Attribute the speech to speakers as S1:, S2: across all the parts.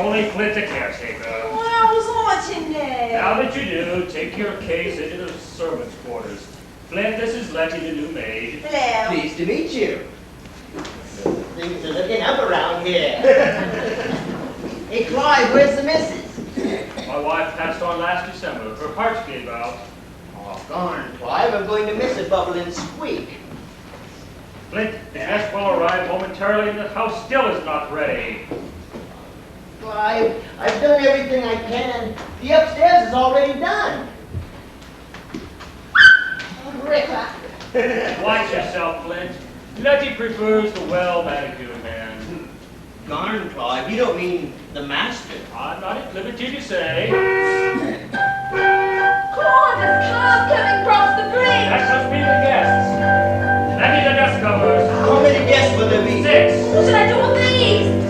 S1: only Flint the caretaker.
S2: Well, I was watching there.
S1: Now that you do, take your case into the servants' quarters. Flint, this is Lettie, the new maid.
S2: Hello.
S3: Pleased to meet you. Things are looking up around here. Hey, Clive, where's the missus?
S1: My wife passed on last December. Her heart gave out.
S3: Oh, darn, Clive, I'm going to miss a bubbling squeak.
S1: Flint, the guest will arrive momentarily and the house still is not ready.
S3: Clive, I've done everything I can. The upstairs is already done.
S2: Ripper.
S1: Watch yourself, Flint. Lettie prefers the well-manicured man.
S3: Darn, Clive, you don't mean the master.
S1: I'm not at liberty to say.
S2: Claude, there's cars coming across the bridge.
S1: That must be the guests. Lettie, the dust covers.
S3: How many guests will there be?
S1: 6.
S2: What should I do with these?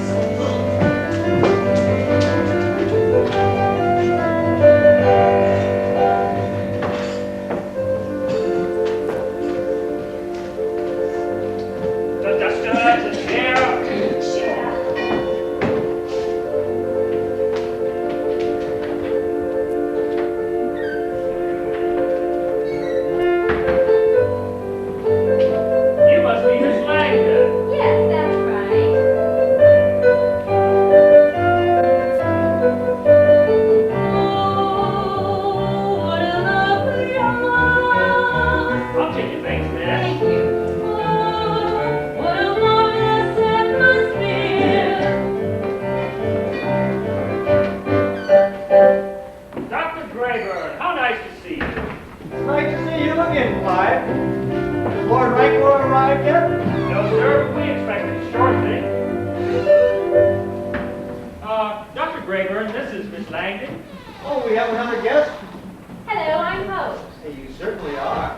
S1: The duster is here.
S2: Sure.
S1: You must be Miss Langdon.
S2: Yes, that's right. Oh, what a lovely house.
S1: I'll take your thanks, miss.
S2: Thank you. Oh, what a marvelous atmosphere.
S1: Dr. Grayburn, how nice to see you.
S4: It's nice to see you again, Clive. Has Lord Rancour arrived yet?
S1: No, sir, but we expect it shortly. Dr. Grayburn, this is Miss Langdon.
S4: Oh, we have another guest?
S2: Hello, I'm Hope.
S4: Hey, you certainly are.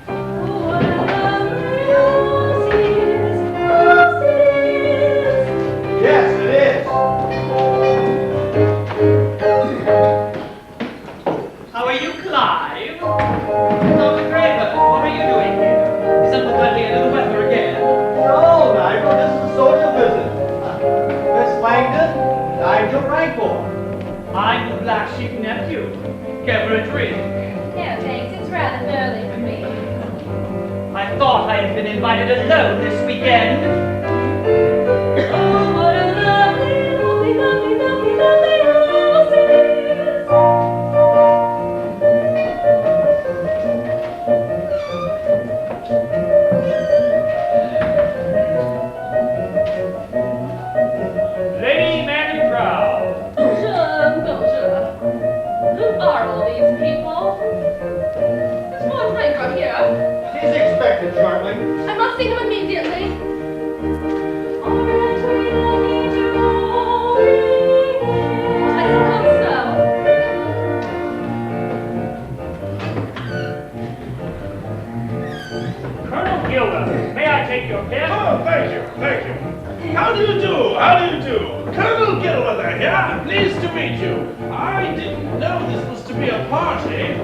S2: Oh, what a lovely house it is. House it is.
S4: Yes, it is.
S5: How are you, Clive? Dr. Grayburn, what are you doing here? Isn't the country under the weather again?
S4: No, Nigel, this is a social visit. Miss Langdon, Nigel Rancour.
S5: I'm the black sheep nephew. Care for a drink?
S2: No, thanks. It's rather early for me.
S5: I thought I had been invited alone this weekend.
S2: Oh, what a lovely, lovely, lovely, lovely, lovely house it is.
S1: Lady Manley-Prowe.
S2: Bonjour, bonjour. Who are all these people? Is Lord Rancour here?
S4: He's expected shortly.
S2: I must see him immediately. Aren't we lucky to know him? I suppose so.
S1: Colonel Gillweather, may I take your pen?
S6: Oh, thank you, thank you. How do you do? How do you do? Colonel Gillweather here. Pleased to meet you. I didn't know this was to be a party.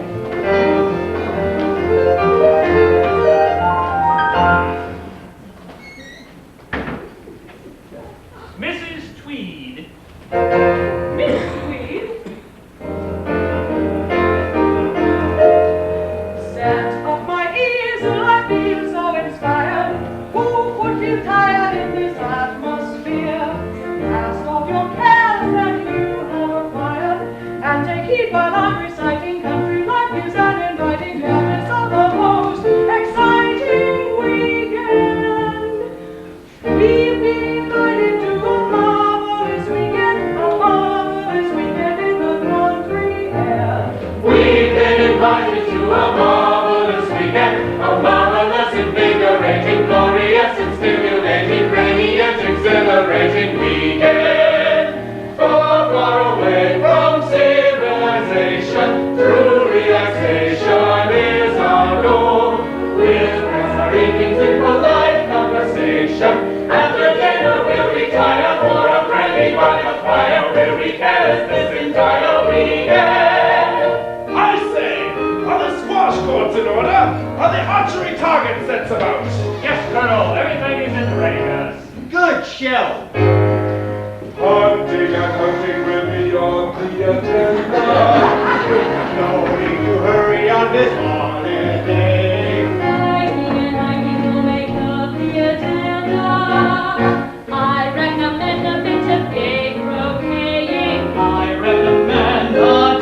S1: Mrs. Tweed.
S5: Miss Tweed?
S7: Set up my ears and I feel so inspired. Who would feel tired in this atmosphere? Cast off your cares that you have acquired, and take heed while I'm reciting country life news and inviting parents of the most exciting weekend. We've been invited to a marvelous weekend in the country air.
S8: We've been invited to a marvelous weekend, a marvelous, invigorating, glorious, and stimulating, radiant, exhilarating weekend. Far, far away from civilization, true relaxation is our goal. We'll press our evenings in polite conversation. After dinner we'll retire for a brandy by the fire. We'll recast this entire weekend.
S6: I say, are the squash courts in order? Are the archery target sets about?
S1: Yes, Colonel, everything is in readiness.
S4: Good show.
S8: Hunting and hunting will be on the agenda.
S4: No need to hurry on this holiday.
S2: Hiking and hiking will make up the agenda. I recommend a bit of big croqueting.
S5: I recommend a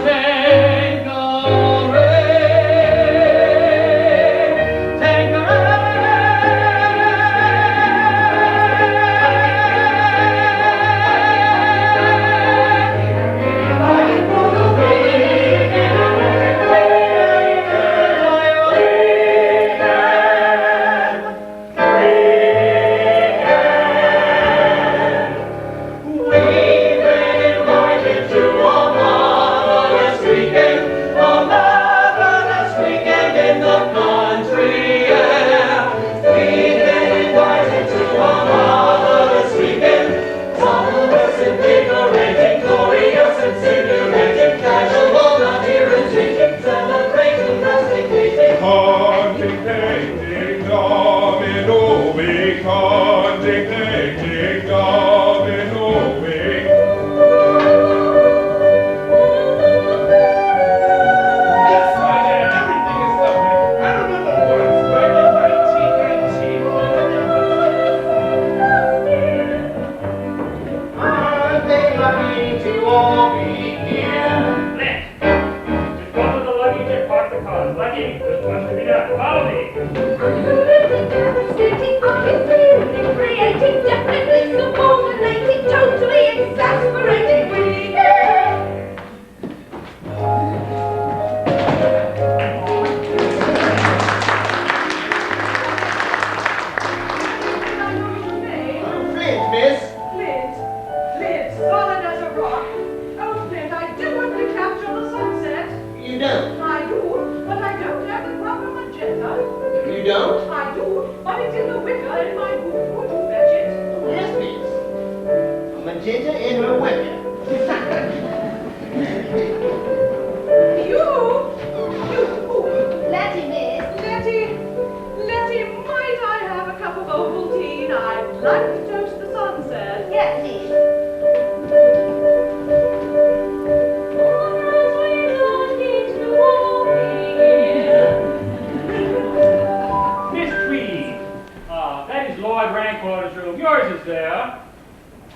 S1: Rancour's room. Yours is there.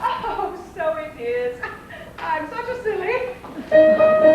S7: Oh, so it is. I'm such a silly.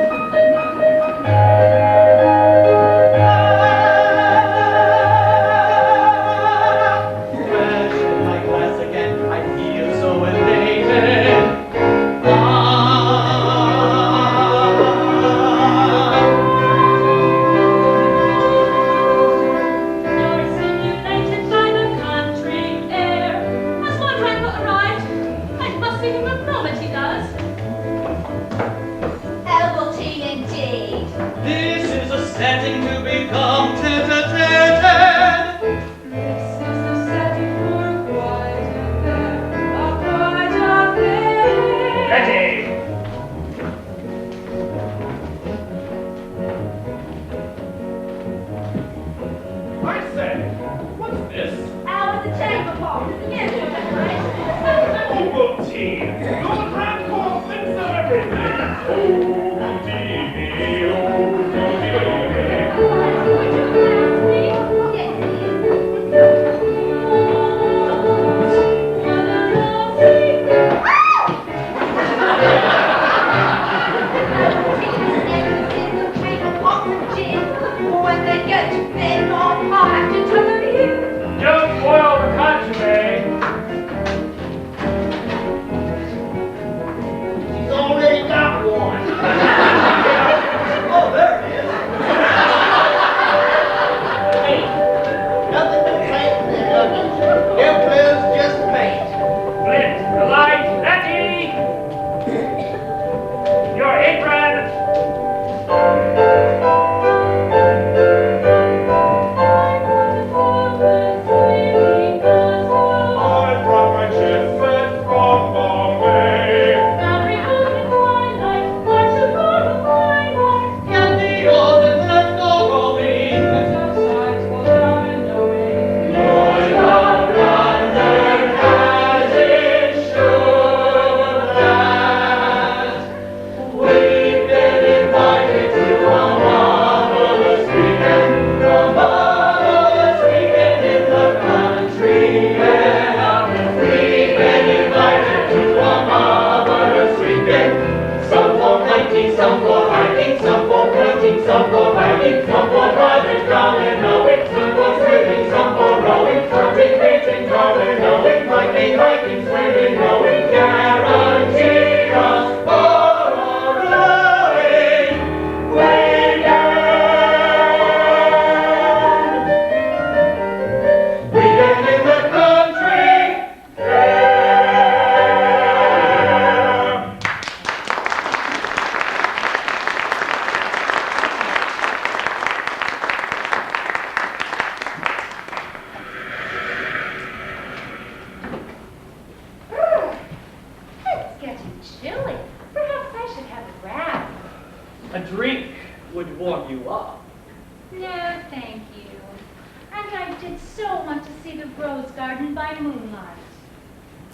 S2: rose garden by moonlight.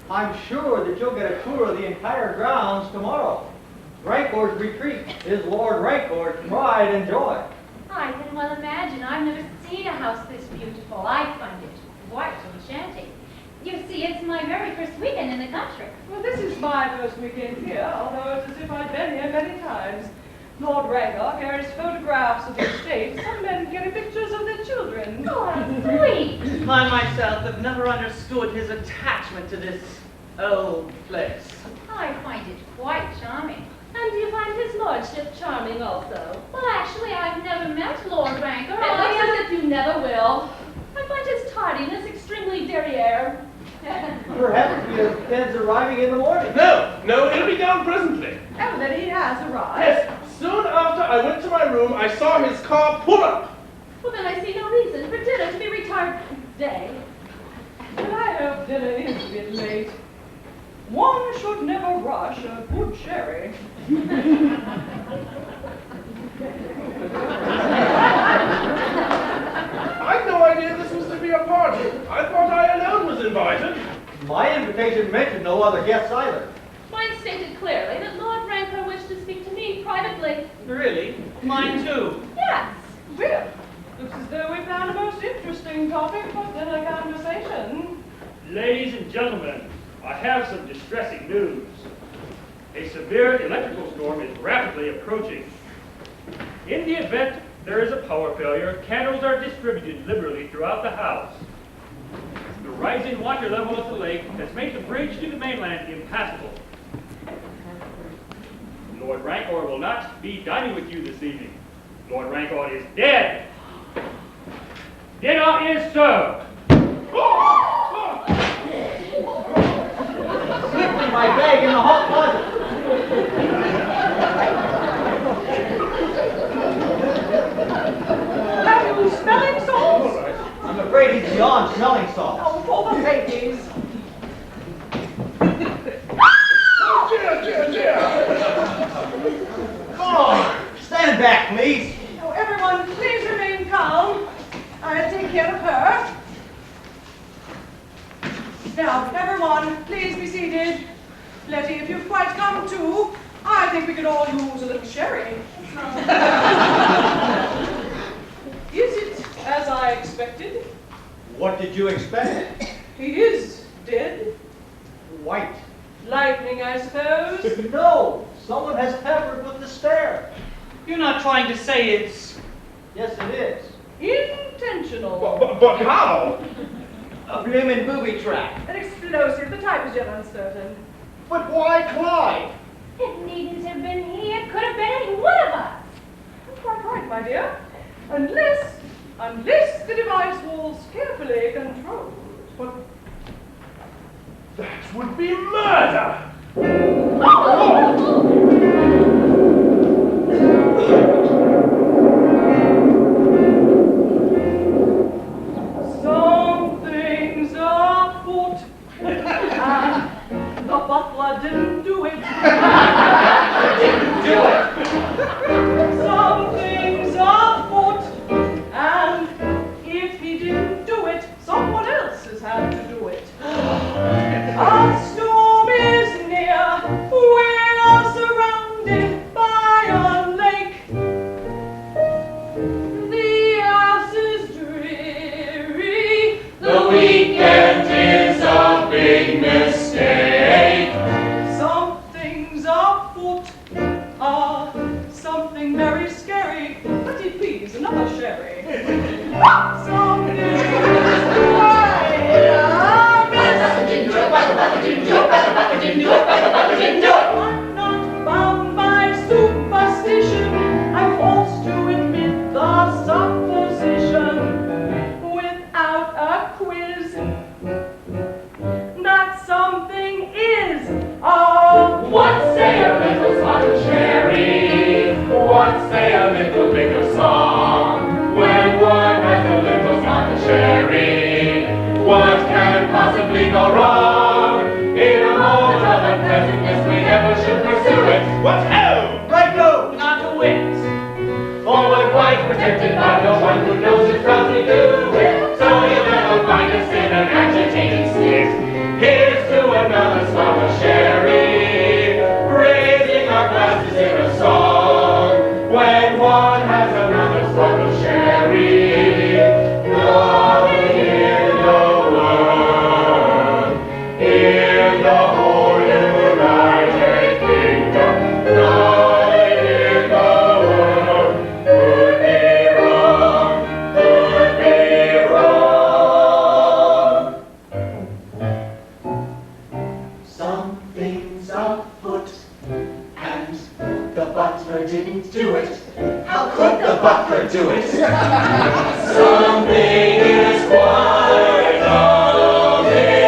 S4: I'm sure that you'll get a tour of the entire grounds tomorrow. Rancour's retreat is Lord Rancour's pride and joy.
S2: I can well imagine. I've never seen a house this beautiful. I find it quite enchanting. You see, it's my very first weekend in the country.
S7: Well, this is my first weekend here, although it's as if I'd been here many times. Lord Rancour carries photographs of the estate. Some men carry pictures of their children.
S2: Oh, how sweet!
S5: I myself have never understood his attachment to this old place.
S2: I find it quite charming.
S9: And do you find his lordship charming also?
S2: Well, actually, I've never met Lord Rancour.
S9: It looks as if you never will. I find his tardiness extremely derriere.
S4: Perhaps he intends arriving in the morning.
S6: No, he'll be down presently.
S7: Oh, then he has arrived.
S6: Yes, soon after I went to my room, I saw his car pull up.
S9: Well, then I see no reason for dinner to be retarded today.
S7: But I hope dinner is a bit late. One should never rush a good sherry.
S6: I'd no idea this was to be a party. I thought I alone was invited.
S4: My invitation mentioned no other guests either.
S9: Mine stated clearly that Lord Rancour wished to speak to me privately.
S5: Really? Mine too.
S9: Yes.
S7: Well, looks as though we found a most interesting topic for dinner conversation.
S1: Ladies and gentlemen, I have some distressing news. A severe electrical storm is rapidly approaching. In the event there is a power failure, candles are distributed liberally throughout the house. The rising water level of the lake has made the bridge to the mainland impassable. Lord Rancour will not be dining with you this evening. Lord Rancour is dead. Dinner is served.
S4: Slipped my bag in the hot closet.
S7: Have you smelling salts?
S4: I'm afraid he's beyond smelling salts.
S7: Oh, for the ladies.
S6: Dear.
S4: Oh, stand back, please.
S7: Oh, everyone, please remain calm. I'll take care of her. Now, everyone, please be seated. Lettie, if you've quite come to, I think we could all use a little sherry. Is it as I expected?
S4: What did you expect?
S7: He is dead.
S4: White.
S7: Lightning, I suppose.
S4: No, someone has tampered with the stair.
S5: You're not trying to say it's...
S4: Yes, it is.
S7: Intentional.
S6: But how?
S4: A bloomin' booby trap.
S7: An explosive. The type is yet uncertain.
S4: But why Clive?
S2: It needn't have been he. It could have been any one of us.
S7: That's quite right, my dear. Unless the device was carefully controlled.
S6: But that would be murder.
S7: Something's afoot. The butler didn't do it.
S8: Didn't do it.
S7: Something's afoot. And if he didn't do it, someone else has had to do it. A storm is near. We are surrounded by a lake. The house is dreary.
S8: The weekend is a big mistake.
S7: Something's afoot. Something very scary. Lettie, please, another sherry. Something I'm not bound by superstition. I'm forced to admit the supposition without a quiz that something is
S8: What say a little spot of cherry? What say a little bit of song? When one has a little spot of cherry, what can possibly go wrong? In a moment of unpleasantness, we never should pursue it.
S6: What ho?
S4: Right go!
S5: Not a wit.
S8: Forward quite protected by no one who knows it's proudly do. So you never find us in an Butler do it. Something is quite amiss.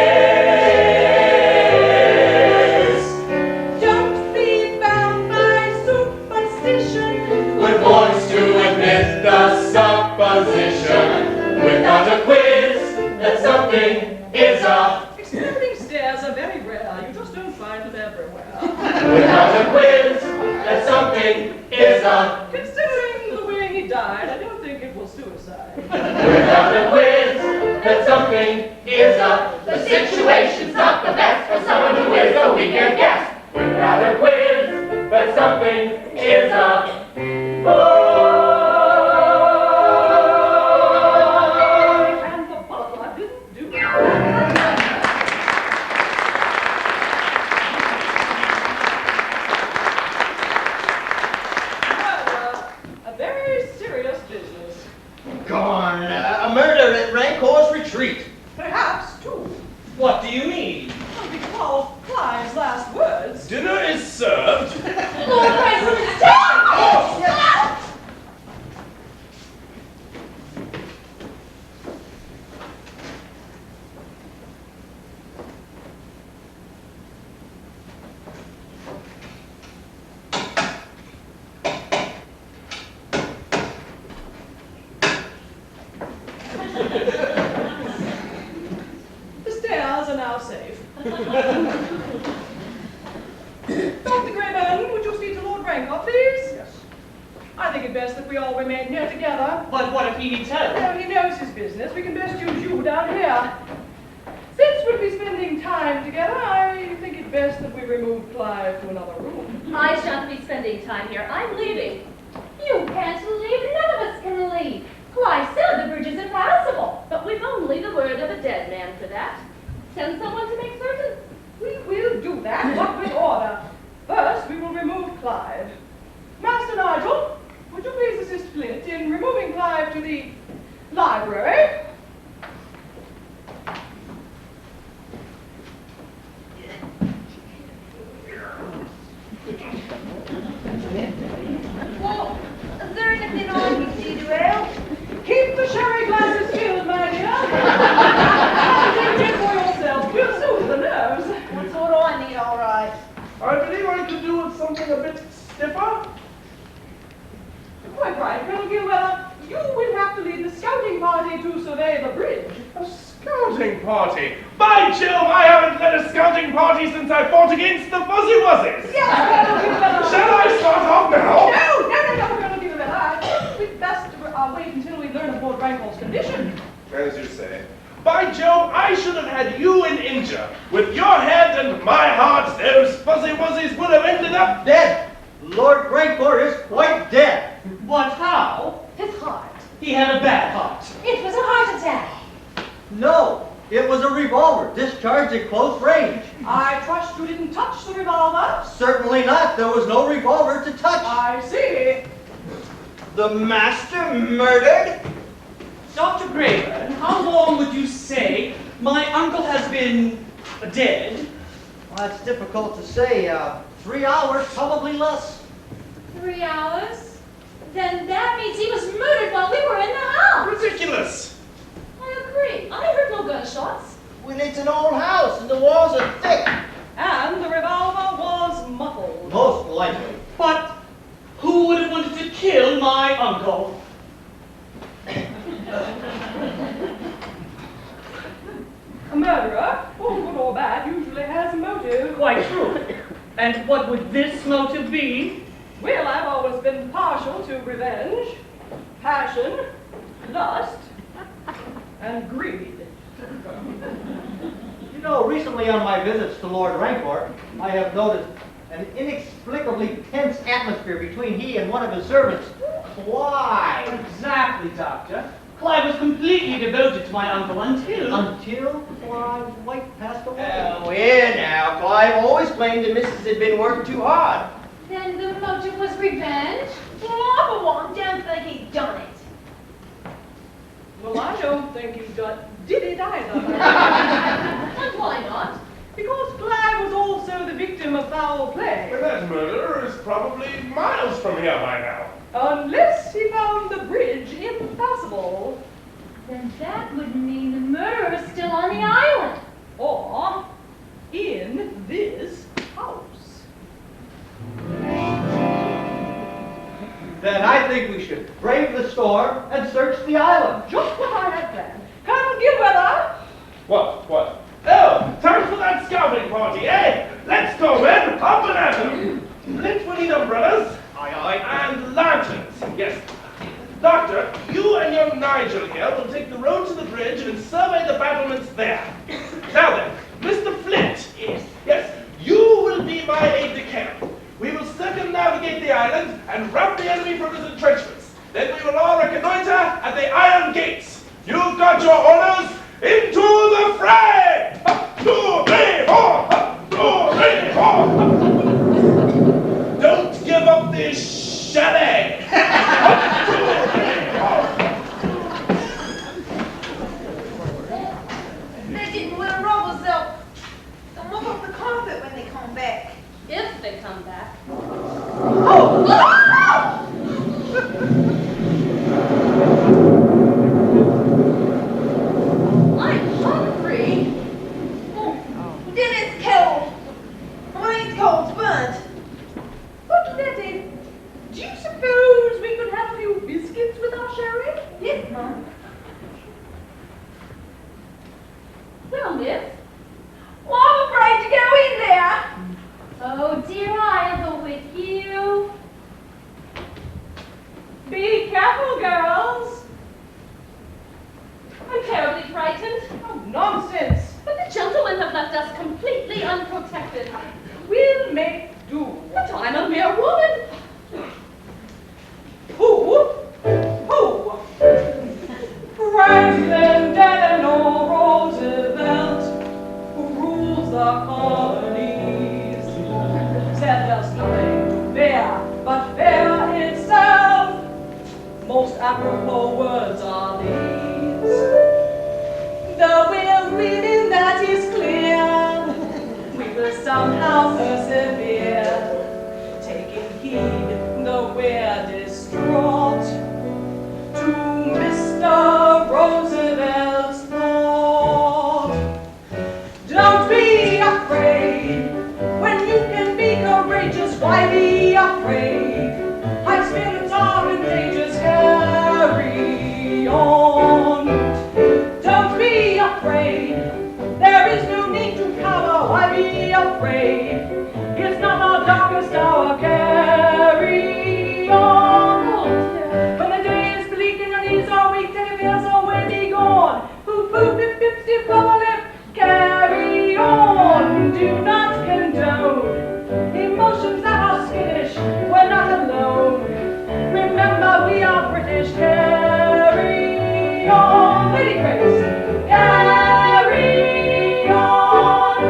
S7: Don't be bound by superstition.
S8: We're forced to admit the supposition, without a quiz, that something is up.
S7: Exploding stairs are very rare. You just don't find them everywhere.
S8: Without a quiz, that something is up.
S7: Considering the way he died, I don't think it was suicide.
S8: Without a quiz, that something is up. The situation's not the best for someone who is a weekend guest. Without a quiz, that something is up.
S7: And the butler didn't do it. A very serious business.
S3: Gone. A murder at Rancour's retreat.
S7: Perhaps, too.
S5: What do you mean?
S7: Well, recall Clive's last words.
S6: Dinner is served.
S9: Lord Rancour is dead!
S7: The stairs are now safe. Dr. Grayburn, would you speak to Lord Rancour, please?
S4: Yes.
S7: I think it best that we all remain here together.
S5: But what if he needs help?
S7: Well, he knows his business. We can best use you down here. Since we'll be spending time together, I think it best that we remove Clive to another room.
S9: I shan't be spending time here. I'm leaving. You can't leave. None of us can leave. Clive said the bridge is impassable, but we've only the word of a dead man for that. Send someone to make certain.
S7: We will do that, but with order. First, we will remove Clive. Master Nigel, would you please assist Flint in removing Clive to the library?
S9: Well, is there anything I can see to help?
S7: Keep the sherry glasses filled, my dear. And take it for yourself. We'll soothe the nerves.
S9: That's what I need, all right.
S6: I believe I could do with something a bit stiffer.
S7: Quite right, Colonel Gillweather. You will have to lead the scouting party to survey the bridge.
S6: A scouting party? By Jove, I haven't led a scouting party since I fought against the Fuzzy Wuzzies.
S7: Yes, Colonel Gillweather.
S6: Shall I start off now?
S7: No, Colonel Gillweather. I think we'd best wait until we learn of Lord Rancour's condition.
S6: As you say. By Jove, I should have had you in Ingenue. With your head and my heart, those Fuzzy Wuzzies would have ended up
S4: Dead. Lord Rancour is quite dead.
S5: But how?
S9: His heart.
S5: He had a bad heart.
S9: It was a heart attack.
S4: No, it was a revolver discharged at close range.
S7: I trust you didn't touch the revolver.
S4: Certainly not. There was no revolver to touch.
S7: I see.
S3: The master murdered?
S5: Dr. Grayburn, how long would you say my uncle has been dead?
S4: Well, it's difficult to say. 3 hours, probably less.
S9: 3 hours? Then that means he was murdered while we were in the house.
S6: ridiculous.
S9: I agree. I heard no gunshots.
S3: Well, it's an old house and the walls are thick.
S7: And the revolver was muffled.
S4: Most likely.
S5: But who would have wanted to kill my uncle?
S7: A murderer, or good or bad, usually has a motive.
S5: Quite true. And what would this motive be?
S7: Well, I've always been partial to revenge, passion, lust, and greed.
S4: You know, recently on my visits to Lord Rancour, I have noticed an inexplicably tense atmosphere between he and one of his servants. Why?
S5: Exactly, Doctor. Clive was completely devoted to my uncle until...
S4: Until Clive White passed away.
S3: Oh, here now. Clive always claimed the missus had been working too hard.
S9: Then the motive was revenge? Well, I, for one, don't think he'd done it.
S7: Well, I don't think he did it either.
S9: And why not?
S7: Because Clive was also the victim of foul play.
S6: But that murderer is probably miles from here by now.
S7: Unless he found the bridge impassable.
S9: Then that would mean the murderer is still on the island.
S7: Or in this house.
S4: Then I think we should brave the storm and search the island.
S7: Just what I had planned. Colonel Gillweather!
S6: What? Oh, time for that scouting party, eh? Let's go, men. Up and at 'em. Flint will need umbrellas.
S3: Aye, aye.
S6: And lanterns. Yes. Doctor, you and young Nigel here will take the road to the bridge and survey the battlements there. Now then, Mr. Flint. Yes, you will be my aide-de-camp. We will circumnavigate the island and rout the enemy from his entrenchments. Then we will all reconnoiter at the iron gates. You've got your orders. Into the fray! 2, 3, 4! 2, 3, 4! Don't give up this chalet! 2, 3, 4!
S10: They didn't want to rob herself. Don't mop up the carpet when they come back.
S9: If they come back.
S10: I'm hungry. Dinner's cold. Mine's cold, burnt.
S7: But Lettie, do you suppose we could have a few biscuits with our sherry?
S10: Yes, Mum.
S9: Well, miss.
S10: Well, I'm afraid to go in there.
S9: Oh dear, I'll go with you.
S7: Be careful, girls.
S9: I'm terribly frightened.
S7: Oh, nonsense.
S9: But the gentlemen have left us completely unprotected.
S7: We'll make do.
S9: But I'm a mere woman.
S7: Who? Franklin Delano Roosevelt, who rules the colonies, said there's nothing to fear but fear itself. Most apropos words are these. Though we're winning, that is clear, we will somehow persevere, taking heed though we're distraught to Mr. Roosevelt's thought. Don't be afraid when you can be courageous. Why be afraid? High spirits are contagious. Carry on. Don't be afraid. There is no need to cower. Why be afraid? It's not our darkest hour. Carry on. When the day is bleak and your knees are weak, and your fears already gone. Poof, poof, pip, pip, stip, bubble lip. Carry on. Do not condone emotions that are skittish. We're not alone. Remember, we are British. Carry on. Lady Grace. Carry on.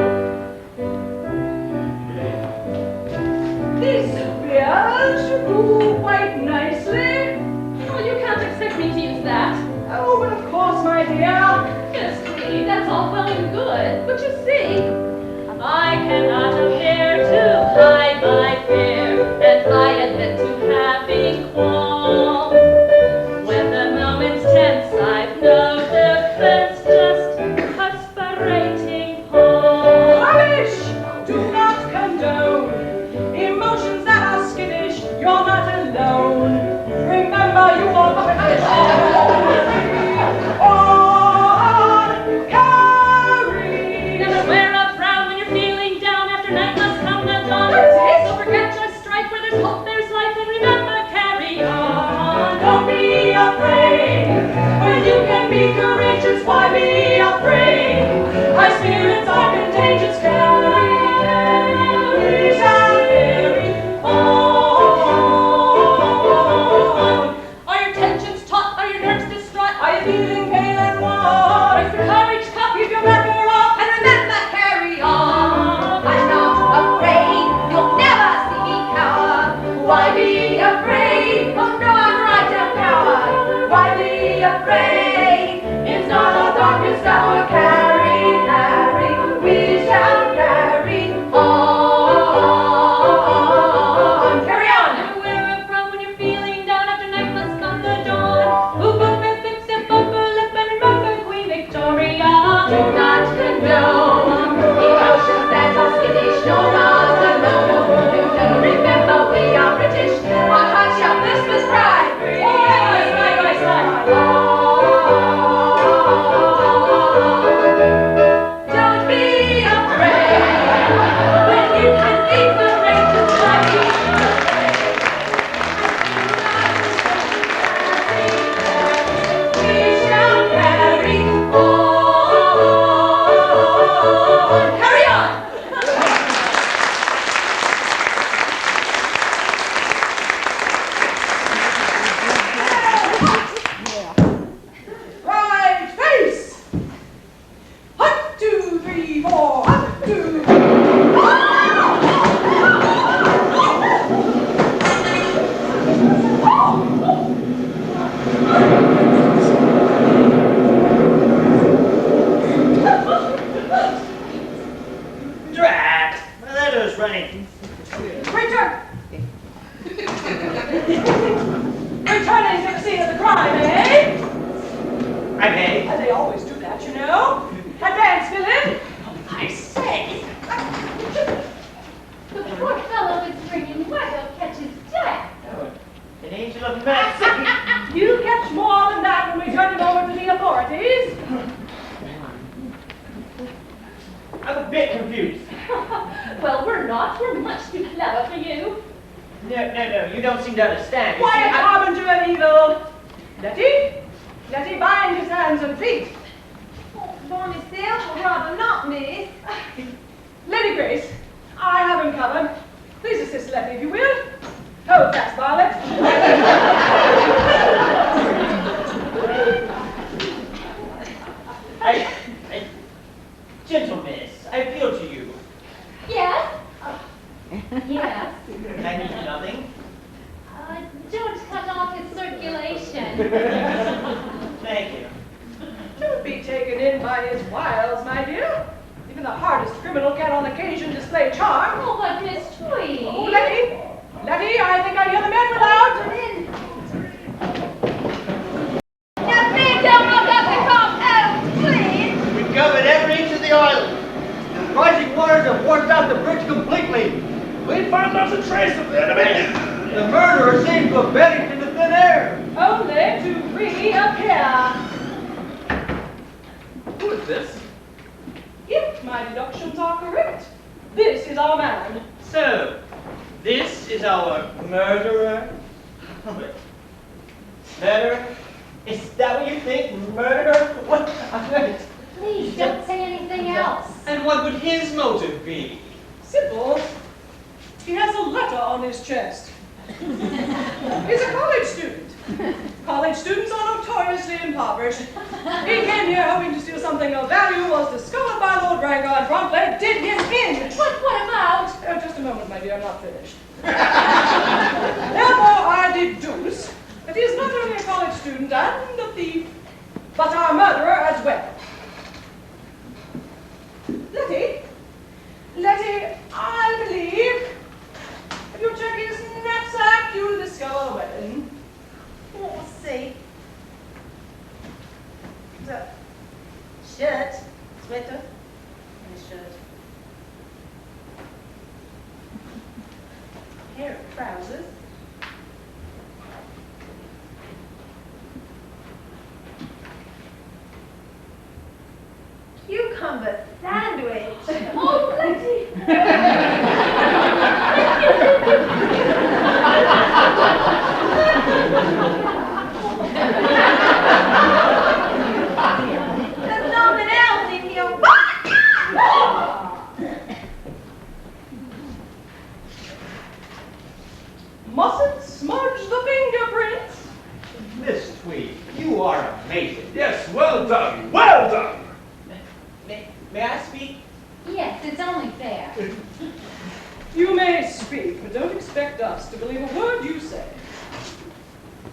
S7: These spears should do quite nicely.
S9: Oh, you can't expect me to use that.
S7: Oh, but of course, my dear.
S9: Miss Tweed, that's all well and good. But you see, I cannot appear to hide my fear, and I admit to having qualms. When the moment's tense, I've no defense, just aspirating palms.
S7: Rubbish! Do not condone emotions that are skittish. You're not alone. Remember, you are British. On, carry always do that, you know. Advance, Virlynn.
S5: I say.
S9: The poor fellow is bringing wet, he'll catch his death.
S4: Oh, an angel of mercy.
S7: You catch more than that when we turn him over to the authorities.
S4: I'm a bit confused.
S9: Well, we're not. We're much too clever for you.
S4: No, you don't seem to understand. You
S7: Quiet,
S4: see,
S7: harbinger of evil. Lettie, bind his hands and feet.
S10: Oh, by myself, or rather not, miss.
S7: Lady Grace, I have him covered. Please assist Lettie, if you will. Hold fast, Violet.
S4: Gentle miss, I appeal to you.
S9: Yes? Yes.
S4: I need nothing.
S9: Don't cut off his circulation.
S4: Thank you.
S7: Don't be taken in by his wiles, my dear. Even the hardest criminal can on occasion display charm.
S9: Oh, but Miss Tweed.
S7: Oh, Lettie, I think I hear the men without.
S9: Now, please don't look up the compound, please.
S4: We've covered every inch of the island. The rising waters have washed out the bridge completely.
S6: We found not a trace of the enemy.
S4: The murderer seems to have vanished into thin air.
S7: Only to reappear.
S5: Who is this?
S7: If my deductions are correct, this is our man.
S4: So, this is our murderer? Murderer? Is that what you think? Murderer? What on earth?
S9: Please don't say anything else.
S5: And what would his motive be?
S7: Simple. He has a letter on his chest. He's a college student. College students are notoriously impoverished. He came here hoping to steal something of value, was discovered by Lord Rancour, and promptly did him in.
S9: But what about?
S7: Oh, just a moment, my dear, I'm not finished. Therefore, I deduce that he is not only a college student and a thief, but our murderer as well. Lettie, I believe if you check his knapsack, you'll discover a weapon.
S10: We'll see.
S3: The shirt, sweater, and shirt.
S7: Pair of trousers.
S10: Cucumber sandwich.
S9: Oh, Lettie.
S10: There's nothing else in here.
S7: Mustn't smudge the fingerprints.
S4: Miss Tweed, you are amazing.
S6: Yes, well done, well done.
S4: May I speak?
S9: Yes, it's only fair.
S7: You may speak, but don't expect us to believe a word you say.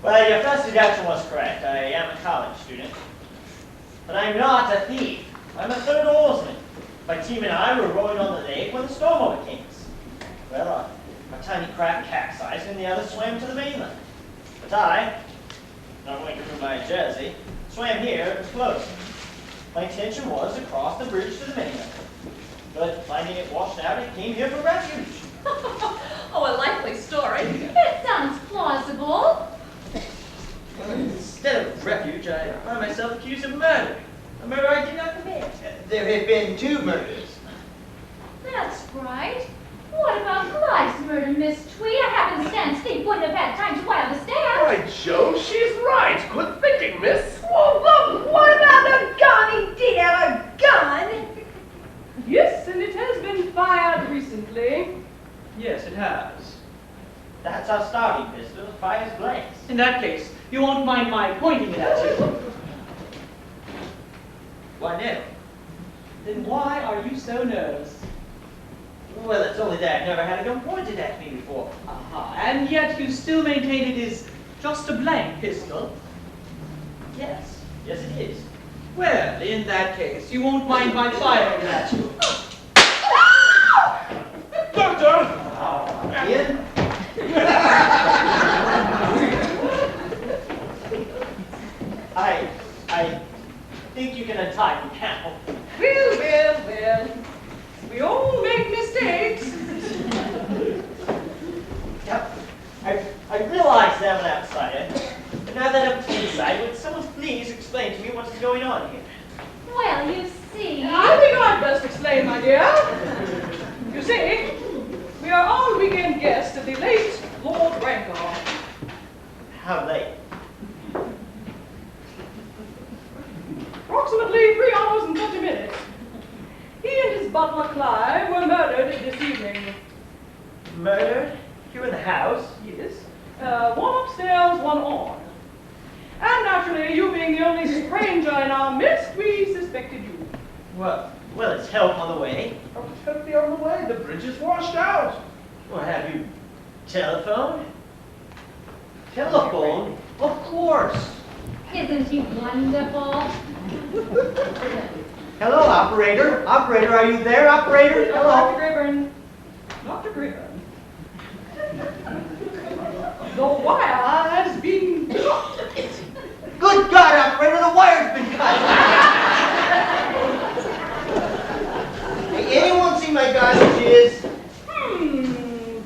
S4: Well, your first deduction was correct. I am a college student. But I'm not a thief. I'm a third oarsman. My team and I were rowing on the lake when the storm overcame us. Well, our tiny craft capsized and the others swam to the mainland. But I, not going to ruin my jersey, swam here and was close. My intention was to cross the bridge to the mainland. But finding it washed out, I came here for refuge.
S9: Oh, a likely story. It sounds plausible.
S4: Instead of refuge, I find myself accused of murder. A murder I did not commit.
S3: There have been 2 murders.
S9: That's right. What about Clive's murder, Miss Tweed? A happenstance thief wouldn't have had time to wire the stand.
S6: By Jove, she's right. Good thinking, miss.
S10: Oh, look, what about the gun? He did have a gun.
S7: Yes, and it has been fired recently.
S4: Yes, it has. That's our starting pistol. It fires blanks.
S5: In that case, you won't mind my pointing it at you.
S4: Why, no.
S5: Then why are you so nervous?
S4: Well, it's only that I've never had a gun pointed at me before.
S5: Aha, and yet you still maintain it is just a blank pistol.
S4: Yes. Yes, it is.
S5: Well, in that case, you won't mind my firing it at you.
S6: Doctor!
S4: Ian? I think you can untie me now.
S7: Well. We all make mistakes.
S4: Yep. I realize I'm an outsider, but now that I'm inside, would someone please explain to me what is going on here?
S9: Well, you see...
S7: I think I'd best explain, my dear. You see, we are all weekend guests of the late Lord Rancour.
S4: How late?
S7: Approximately 3 hours and 30 minutes. He and his butler Clive were murdered this evening.
S4: Murdered? You in the house?
S7: Yes. One upstairs, one on. And naturally, you being the only stranger in our midst, we suspected you.
S4: Well, it's help on the way.
S6: Help me on the way. The bridge is washed out.
S4: Well, have you telephoned? Telephone? Of course.
S9: Isn't he wonderful?
S3: Hello, operator. Operator, are you there, operator?
S7: Dr.
S3: Hello.
S7: Grayburn. Dr. Grayburn. The wire has been cut.
S3: Good God, operator, the wire's been cut. Hey, anyone see my garnishes?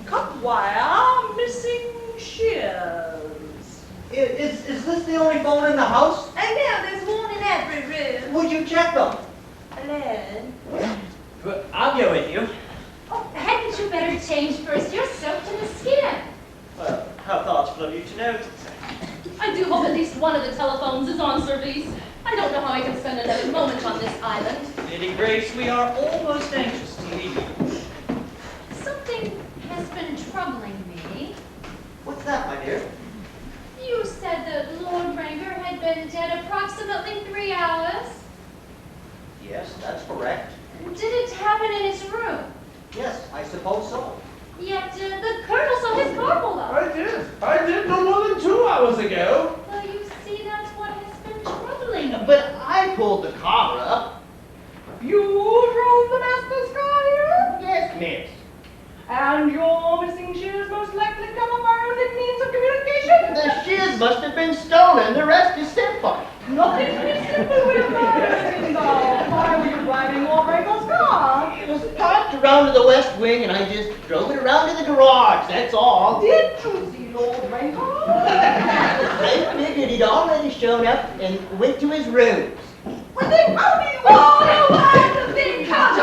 S7: Cut wire, missing shears.
S3: Is this the only phone in the house?
S10: And now there's one in every room.
S3: Would you check them?
S10: Alone.
S4: Well, I'll go with you.
S9: Oh, hadn't you better change first? You're soaked to the skin.
S4: Well, how thoughtful of you to notice.
S9: I do hope at least one of the telephones is on service. I don't know how I can spend another moment on this island.
S4: Lady Grace, we are almost anxious to leave you.
S9: Something has been troubling me.
S3: What's that, my dear?
S9: You said that Lord Rancour had been dead approximately 3 hours.
S3: Yes, that's correct.
S9: Did it happen in his room?
S3: Yes, I suppose so.
S9: Yet the colonel saw his car pull up.
S6: I did no more than 2 hours ago.
S9: Well, you see, that's what has been troubling me.
S3: But I pulled the car up.
S7: You drove the master's car here?
S3: Yes, miss.
S7: And your missing shears most likely come up our only means of communication?
S3: The shears must have been stolen. The rest is simple.
S7: Nothing is simple with my Why were you driving Lord Rancour's car?
S3: It was parked around to the west wing, and I just drove it around to the garage, that's all.
S7: Did you see Lord Rancour?
S3: I figured he'd already shown up and went to his rooms.
S7: Well, then how do you all want the big cut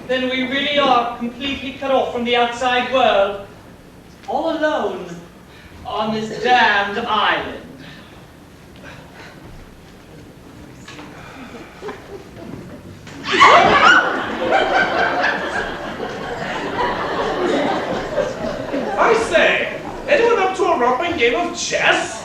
S5: Then we really are completely cut off from the outside world, all alone on this damned island.
S6: I say, anyone up to a romping game of chess?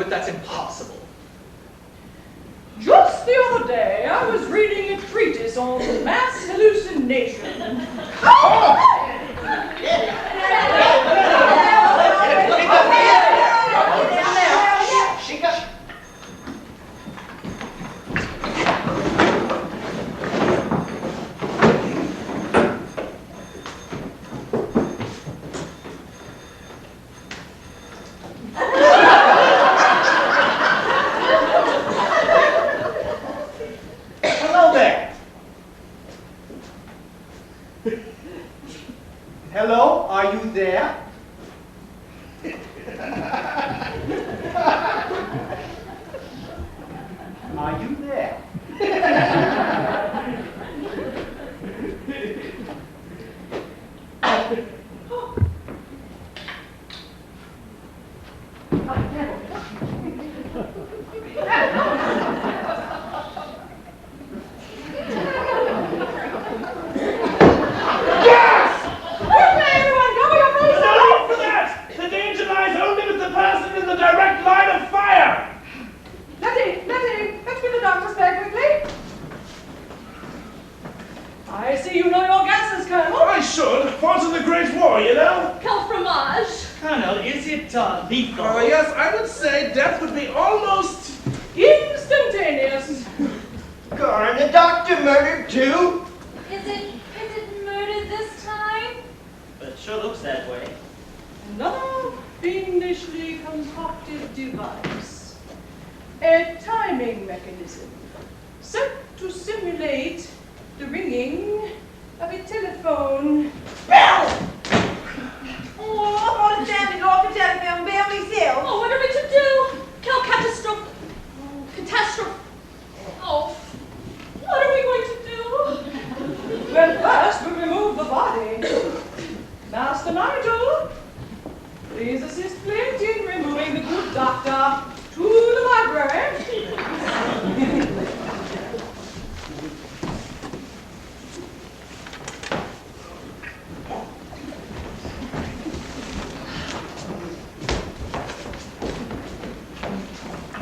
S5: That's impossible.
S7: Just the other day, I was reading a treatise on mass hallucination.
S5: lethal.
S6: Yes, I would say death would be almost...
S7: Instantaneous.
S3: Garn, the doctor murdered too?
S9: Is it murder this time?
S4: But it sure looks that way.
S7: Another fiendishly concocted device. A timing mechanism set to simulate the ringing of a telephone bell.
S10: Oh, I'm on a standing off the telephone bell myself.
S9: Oh, what are we to do? Kill catastrophe. Catastrophe. Oh, what are we going to do?
S7: Well, first we remove the body. Master Nigel, please assist Flint in removing the good doctor to the library.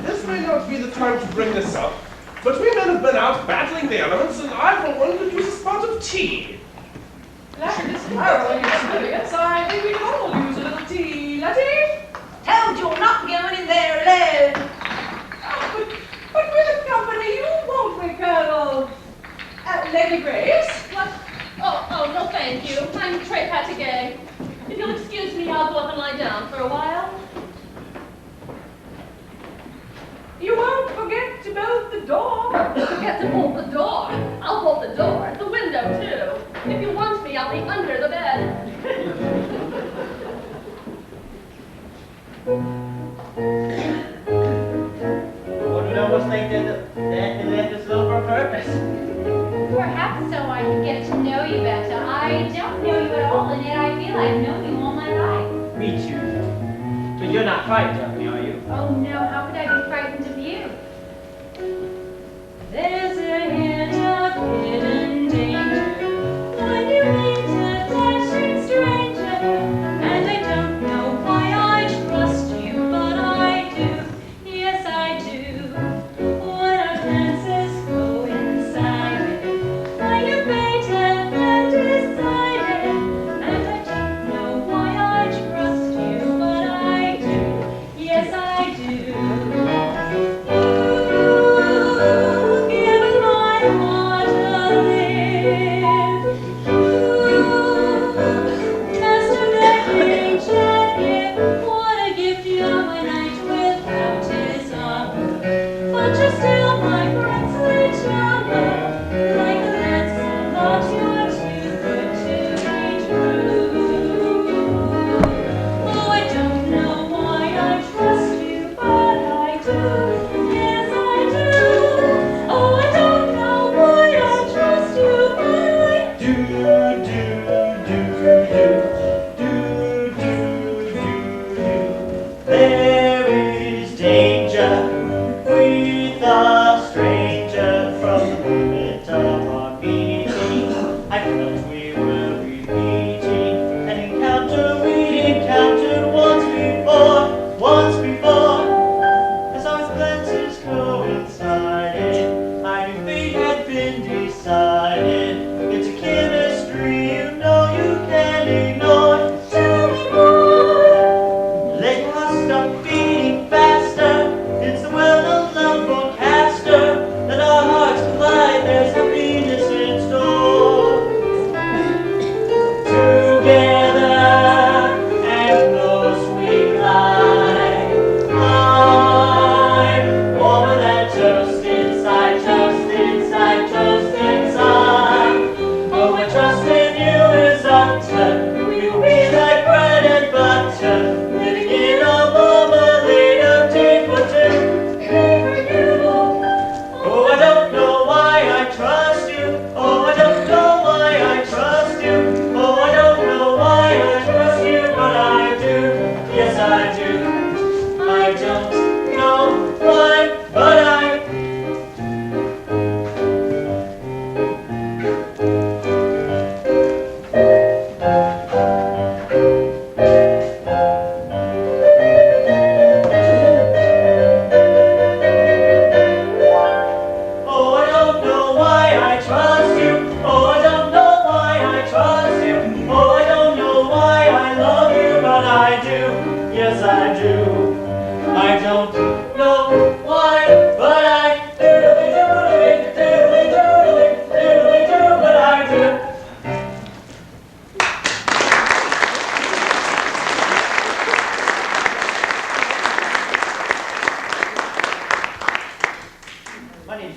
S6: This may not be the time to bring this up, but we men have been out battling the elements, and I, for one, could use a spot of tea.
S7: After this harrowing experience, I think we can all use a little tea. Lettie?
S10: Told you I'm not going in there alone.
S7: But with company, you won't be, Colonel. Lady Grace?
S9: What? Oh, no thank you. I'm très fatiguée. If you'll excuse me, I'll go up and lie down for a while.
S7: You won't forget to bolt the door.
S9: Forget to bolt the door. I'll bolt the door. The window, too. If you want me, I'll be under the bed.
S4: One would almost think that they left us little for a purpose.
S11: Perhaps so I can get to know you better. I don't know you at all, and yet I feel I've known you all my life.
S4: Me too. But you're not frightened of me, are you?
S11: Oh no, how could I be frightened of you?
S2: There's a hint of hidden danger when you meet a dashing stranger, and I don't know why I trust you, but I do, yes I do. When our glances go inside it, why you baited and decided, and I don't know why I trust you, but I do, yes I do.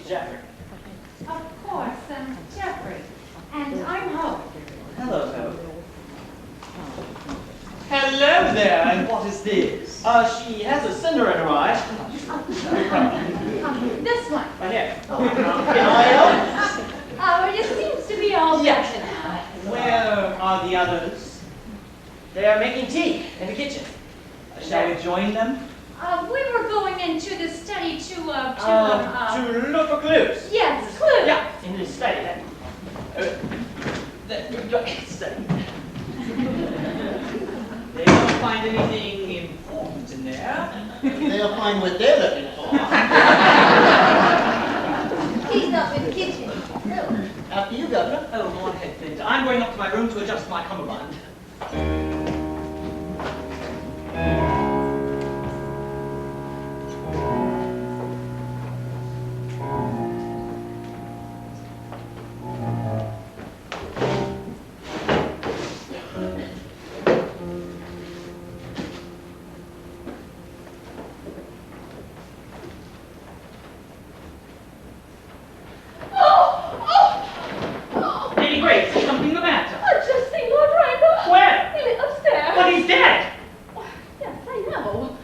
S4: meet Geoffrey.
S11: Of course, Geoffrey. And I'm Hope.
S4: Hello, Hope.
S5: Hello there, and what is this?
S4: She has a cinder in her eye.
S11: This one.
S4: Right here. Can I help?
S11: Oh, it seems to be all better now.
S5: Where are the others?
S4: They are making tea in the kitchen.
S5: Shall we join them?
S11: We were going into the study to
S4: look for clues.
S11: yes, clues.
S4: Yeah, in the study. Study.
S5: They don't find anything important in there.
S3: They'll find what they're looking for.
S10: He's up in the kitchen.
S3: After you, Governor.
S5: Oh, go on ahead, Flint. I'm going up to my room to adjust my cummerbund. Lady Grace, is something the matter?
S9: I've just seen Lord Rancour.
S5: Where?
S9: Upstairs.
S5: But he's dead!
S9: Yes, I know.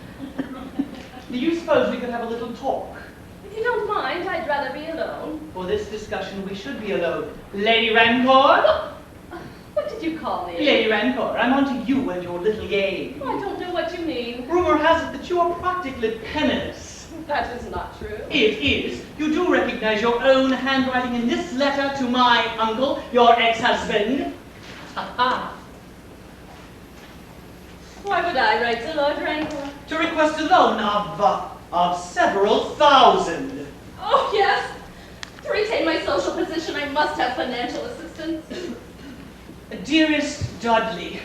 S5: Do you suppose we could have a little talk?
S9: If you don't mind, I'd rather be alone.
S5: For this discussion, we should be alone. Lady Rancour?
S9: What did you call me?
S5: Lady Rancour, I'm on to you and your little game.
S9: I don't know what you mean.
S5: Rumor has it that you are practically penniless.
S9: That is not true.
S5: It is. You do recognize your own handwriting in this letter to my uncle, your ex-husband. Ha-ha.
S9: Why would I write to Lord Rancour?
S5: To request a loan of several thousand.
S9: Oh, yes. To retain my social position, I must have financial assistance.
S5: Dearest Dudley,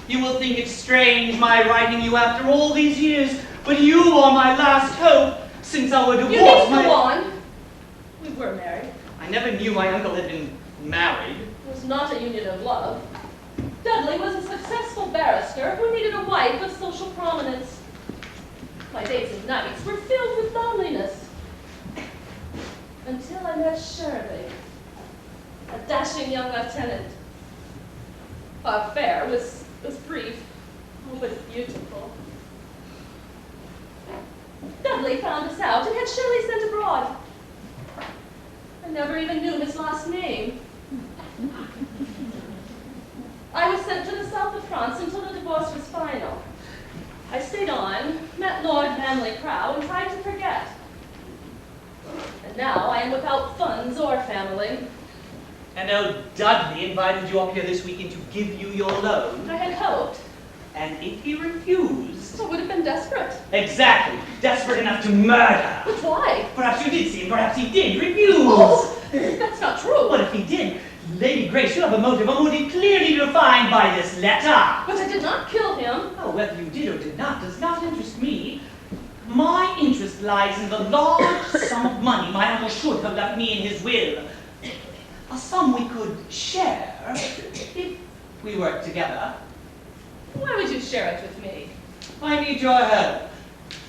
S5: you will think it strange my writing you after all these years, but you are my last hope since our divorce.
S9: You need to go on. We were married.
S5: I never knew my uncle had been married.
S9: It was not a union of love. Dudley was a successful barrister who needed a wife of social prominence. My days and nights were filled with loneliness. Until I met Shirley, a dashing young lieutenant. Our affair was brief, but beautiful. Dudley found us out and had Shirley sent abroad. I never even knew his last name. I was sent to the south of France until the divorce was final. I stayed on, met Lord Manley-Prowe, and tried to forget. And now I am without funds or family.
S5: And old Dudley invited you up here this weekend to give you your loan.
S9: I had hoped.
S5: And if he refused...
S9: I would have been desperate.
S5: Exactly. Desperate enough to murder.
S9: But why?
S5: Perhaps you did see him. Perhaps he did refuse.
S9: Oh, that's not true.
S5: What if he did? Lady Grace, you have a motive clearly defined by this letter.
S9: But I did not kill him.
S5: Oh, whether you did or did not does not interest me. My interest lies in the large sum of money my uncle should have left me in his will. A sum we could share if we worked together.
S9: Why would you share it with me?
S5: I need your help.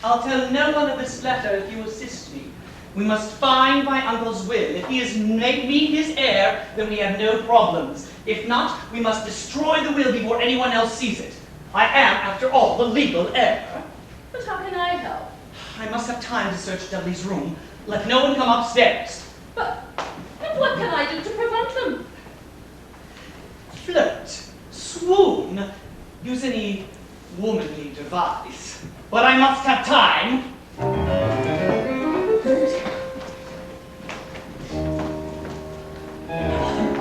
S5: I'll tell no one of this letter if you assist me. We must find my uncle's will. If he has made me his heir, then we have no problems. If not, we must destroy the will before anyone else sees it. I am, after all, the legal heir.
S9: But how can I help?
S5: I must have time to search Dudley's room. Let no one come upstairs.
S9: But what can I do to prevent them?
S5: Flirt, swoon, use any womanly device. But I must have time.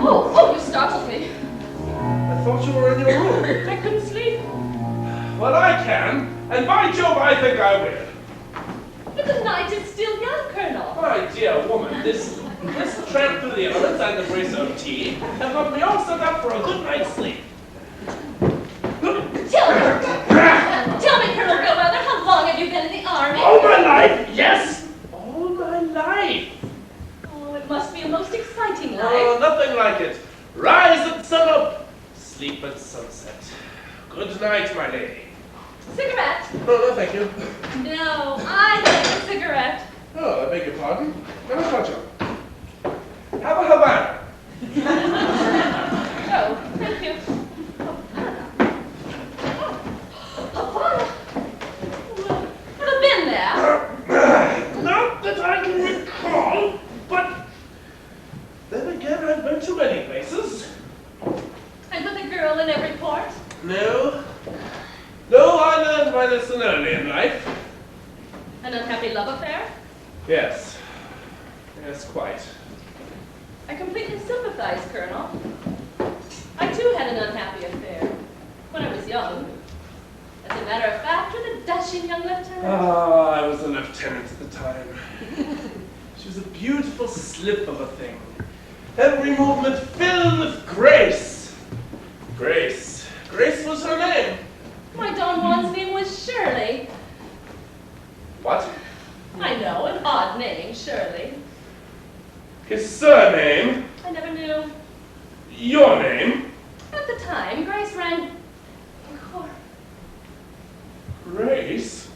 S9: Oh, you startled me.
S6: I thought you were in your room.
S9: I couldn't sleep.
S6: Well, I can, and by Jove, I think I will.
S9: But the night is still young, Colonel.
S6: My dear woman, this tramp through the elements and the brace of tea have got me all set up for a good night's sleep.
S9: Tell me, Colonel Gillweather, how long have you been in the army?
S6: All my life, yes! All my life.
S9: Oh, it must be a most exciting life.
S6: Oh, nothing like it. Rise at sunup, sleep at sunset. Good night, my lady.
S9: Cigarette?
S6: Oh, no, thank you.
S9: No, I like a cigarette.
S6: Oh, beg your pardon. Never caught you. Have a Havana.
S9: Oh, thank you. Havana. I've been there.
S6: Not that I can recall, but then again, I've been to many places.
S9: And with a girl in every port.
S6: No. No, I learned my lesson early in life.
S9: An unhappy love affair.
S6: Yes. Yes, quite.
S9: I completely sympathize, Colonel. I too had an unhappy affair when I was young. As a matter of fact, with a dashing young lieutenant.
S6: Ah, I was a lieutenant at the time. She was a beautiful slip of a thing. Every movement filled with grace. Grace. Grace was her name.
S9: My Don Juan's name was Shirley.
S6: What?
S9: I know, an odd name, Shirley.
S6: His surname?
S9: I never knew.
S6: Your name?
S9: At the time, Grace ran...
S6: Grace?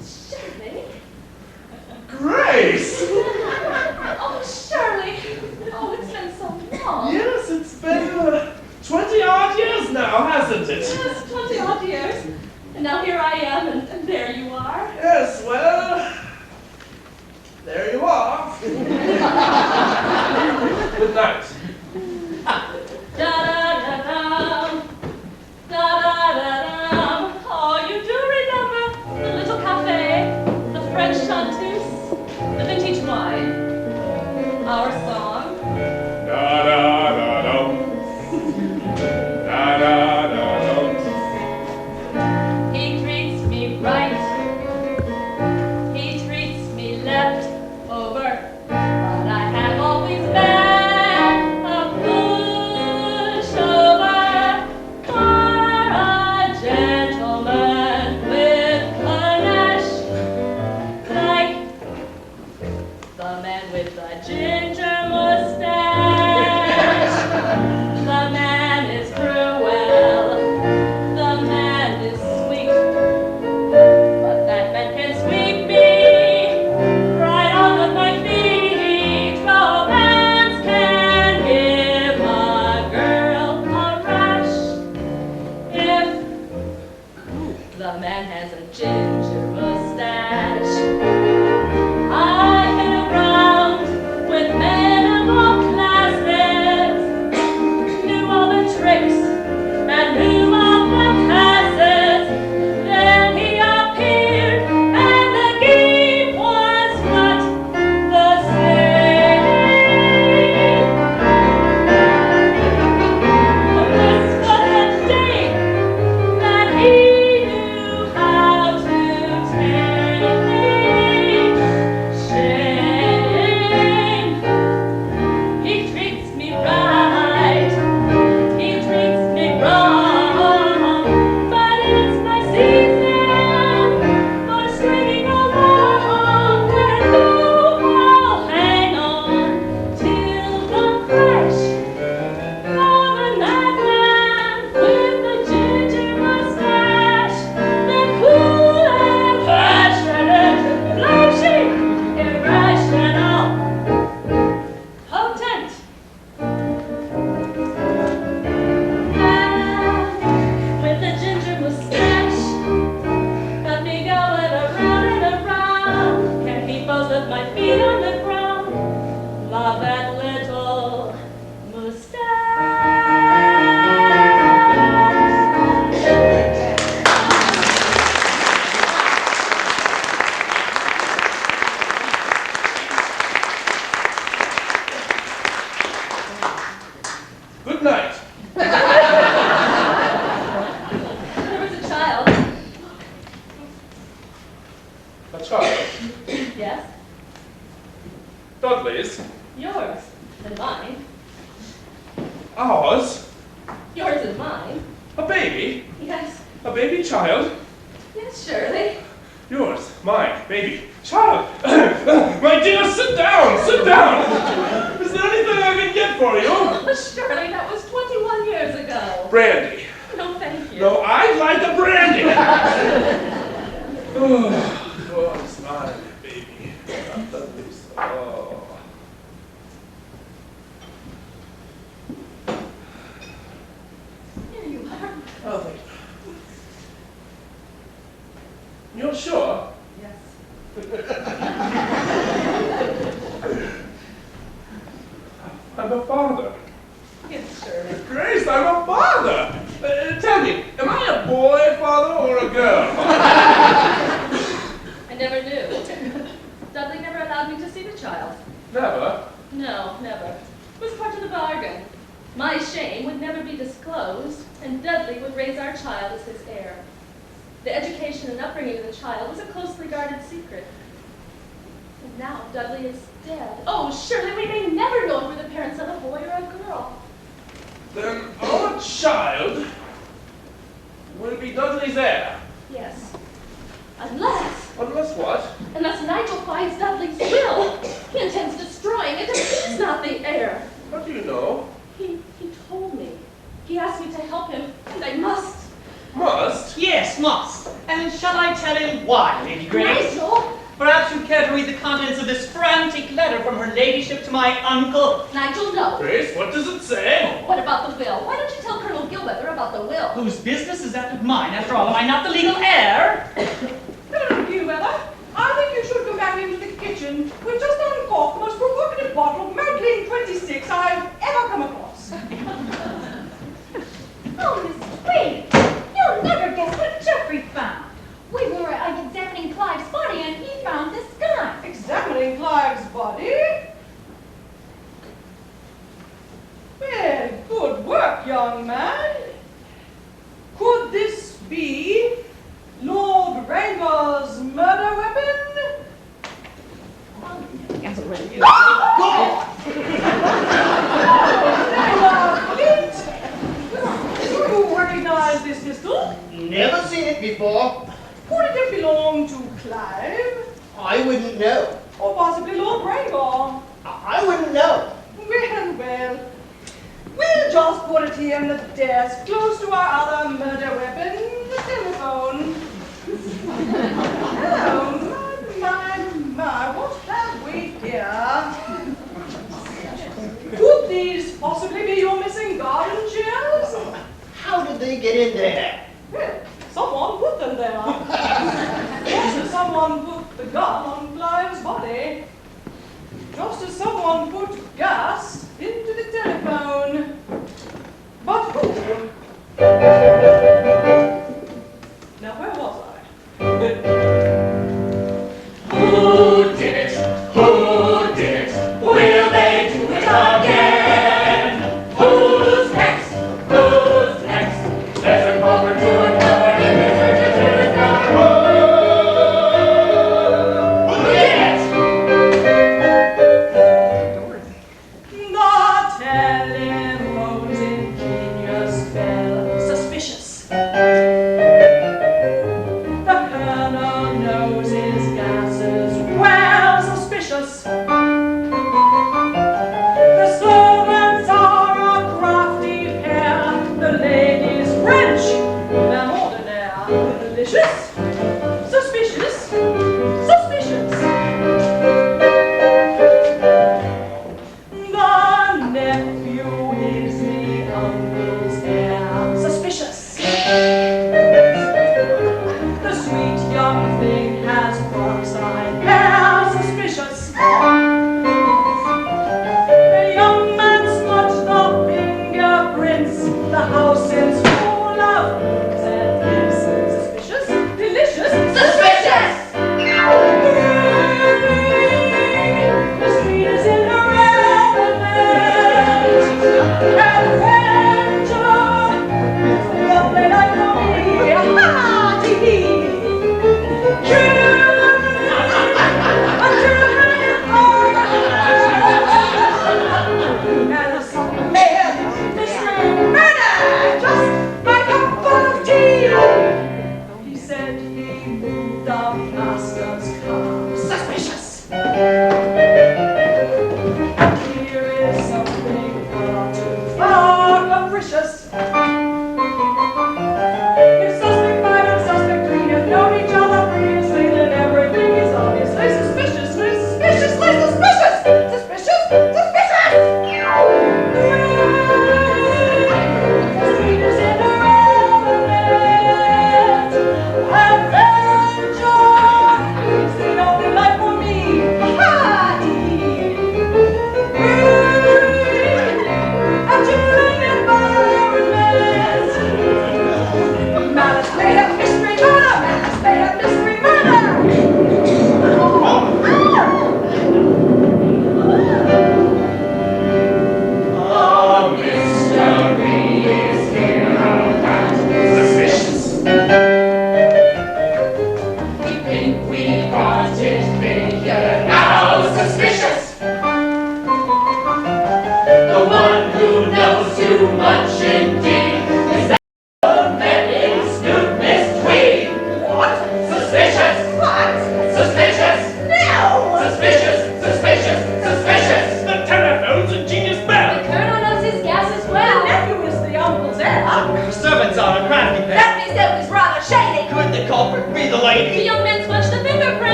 S9: Shirley?
S6: Grace!
S9: Oh, Shirley! Oh, it's been so long.
S6: Yes, it's been 20-odd years now, hasn't it?
S9: Yes, 20-odd years. And now here I am, and there you are.
S6: Yes, well, there you are. Good night.
S9: Da-da-da-dum. Da-da-da-dum. Oh, you do remember the little cafe, the French chanteuse, the vintage wine, our song.
S6: Da-da-da-dum. Da-da-da-dum.
S9: He treats me right. He treats me left over. But I have always been a pushover for a gentleman with panache, like the man with the ginger mustache. The man is cruel. The man is sweet. But that man can sweep me right off of my feet. Romance can give a girl a rash if the man has a ginger mustache. I've been around with men of all classes, knew all the tricks and knew all the passes. Then he appeared, and the game was not the same. But this was the day that he knew how to take shame. He treats me right, he treats me wrong, but it's my season for stringing along. Where though I'll hang on till the crash of a madman with the ginger mustache, the cool and passionate, flashy, irrational, potent man with the ginger mustache got me going around and around. Can't keep both of my feet on the ground. Love that little
S6: Good night.
S9: There was a child.
S6: A child.
S9: Yes,
S6: Dudley's.
S9: yours and mine.
S6: Ours.
S9: Yours and mine.
S6: A baby.
S9: Yes,
S6: A baby child.
S9: yes, Shirley.
S6: Yours. Mine. Baby. Child. My dear, sit down. Sit down. Is there anything I can get for you?
S9: Oh, Shirley, that was 21 years ago.
S6: Brandy.
S9: No, thank you.
S6: No, I'd like a brandy. Oh, it's mine, baby. I'm a father.
S5: Yes, sir.
S6: Grace, I'm a father. Tell me, am I a boy father or a girl father?
S9: I never knew. Dudley never allowed me to see the child.
S6: Never.
S9: No, never. It was part of the bargain. My shame would never be disclosed, and Dudley would raise our child as his heir. The education and upbringing of the child was a closely guarded secret. And now Dudley is dead. Oh, surely we may never know if we're the parents of a boy or a girl.
S6: Then our child will be Dudley's heir.
S9: Yes. Unless
S6: Unless what?
S9: Nigel finds Dudley's will. He intends destroying it, and he's not the heir.
S6: How do you know?
S9: He told me. He asked me to help him, and I must.
S6: Must?
S5: Yes, must. And shall I tell him why, Lady Grace?
S9: Nigel!
S5: Perhaps you care to read the contents of this frantic letter from her ladyship to my uncle.
S9: Nigel, no.
S6: Grace, what does it say?
S9: What about the will? Why don't you tell Colonel Gillweather about the will?
S5: Whose business is that of mine? After all, am I not the legal heir?
S7: Colonel Gillweather, I think you should go back into the kitchen. We've just uncorked the most provocative bottle of Mercury 26 I've ever come across.
S11: Oh, Miss Tweed, you'll never guess what Geoffrey found. We were examining Clive's body and he found this gun.
S7: Examining Clive's body? Well, good work, young man. Could this be Lord Rancour's murder weapon? Flint! Do you recognize this pistol?
S3: Never seen it before.
S7: Could it have belonged to Clive?
S3: I wouldn't know.
S7: Or possibly Lord Rancour?
S3: I wouldn't know.
S7: Well. We'll just put it here in the desk, close to our other murder weapon, the telephone. Oh, my, what have we here? Could these possibly be your missing garden chairs?
S3: How did they get in there?
S7: Well, someone put them there. Just as someone put the gun on Clive's body. Just as someone put gas into the telephone. But who? Now, where was I?
S8: Who did it? Who did it? Will they do it again? Who's next? Who's next? Let's look forward to another image to discover who did it?
S7: The telephone's ingenious bell. Suspicious. The colonel knows his gas as well. Suspicious. The servants are a crafty pair. The lady's French than ordinaire. Delicious. Suspicious. Suspicious. The nephew is the uncle's heir. Suspicious. The sweet young thing has cross-eyed hair. Suspicious.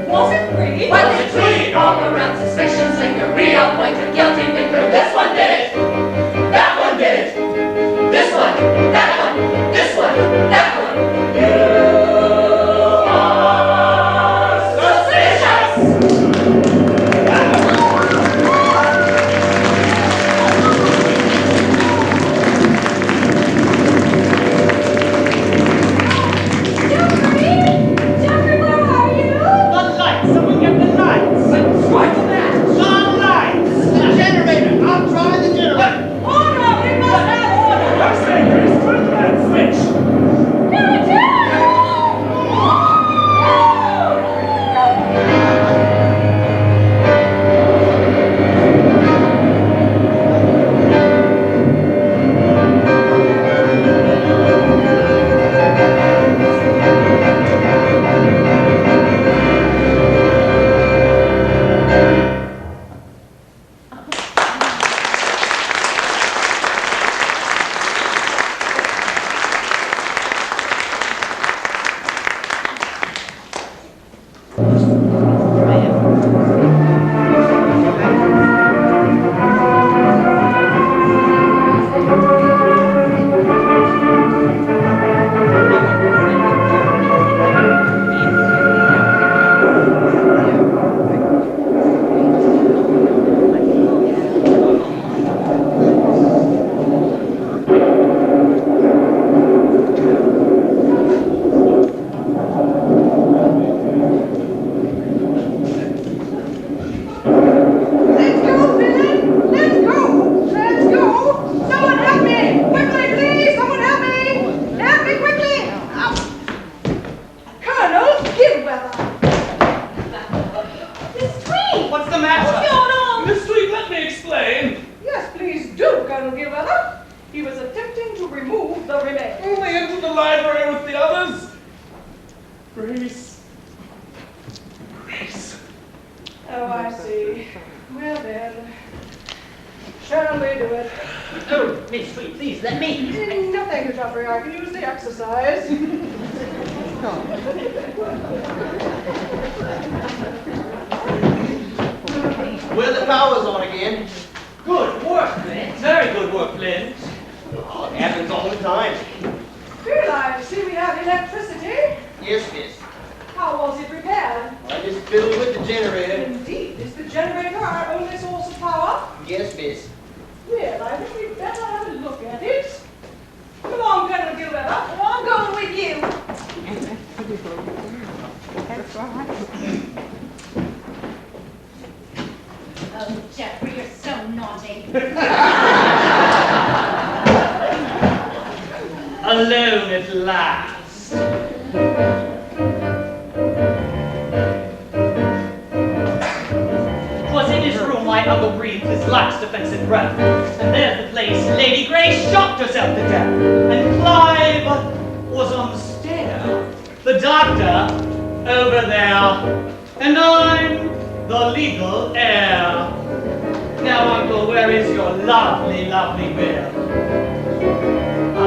S7: Was it Tweed?
S8: Was it Tweed? All around suspicions linger, real pointed guilty finger. This one did it. That one did it. This one, that one, this one, that one. You are suspicious.
S9: Geoffrey, where are you?
S5: The lights! Someone get the lights!
S3: Strike the match!
S5: The lights!
S3: The generator! I'll try the generator!
S7: Order! We must have order!
S6: I'm saying, Grace, turn that switch.
S7: Gillweather. He was attempting to remove the remains.
S6: Only into the library with the others. Grace. Grace.
S7: Oh, I see. Well then, shall we do it?
S3: Oh, Miss Tweed, please let me.
S7: No, thank you, Geoffrey. I can use the exercise.
S3: Well, the power's on again.
S5: Good work, Flint. Very good work, Flint.
S3: Oh, it happens all the time.
S7: Well, I see we have electricity.
S3: Yes, miss.
S7: How was it repaired?
S3: I just fiddled with the generator.
S7: Indeed. Is the generator our only source of power?
S3: Yes, miss.
S7: Well, I think we'd better have a look at it. Come on, Colonel Gilweather.
S10: Oh, I'm going with you.
S11: Oh, Geoffrey, you're so naughty.
S5: Alone at last. 'Twas in his room my uncle breathed his last offensive breath, and there's the place Lady Grace shocked herself to death, and Clive was on the stair, the doctor over there, and I'm the legal heir. Now, uncle, where is your lovely, lovely will? I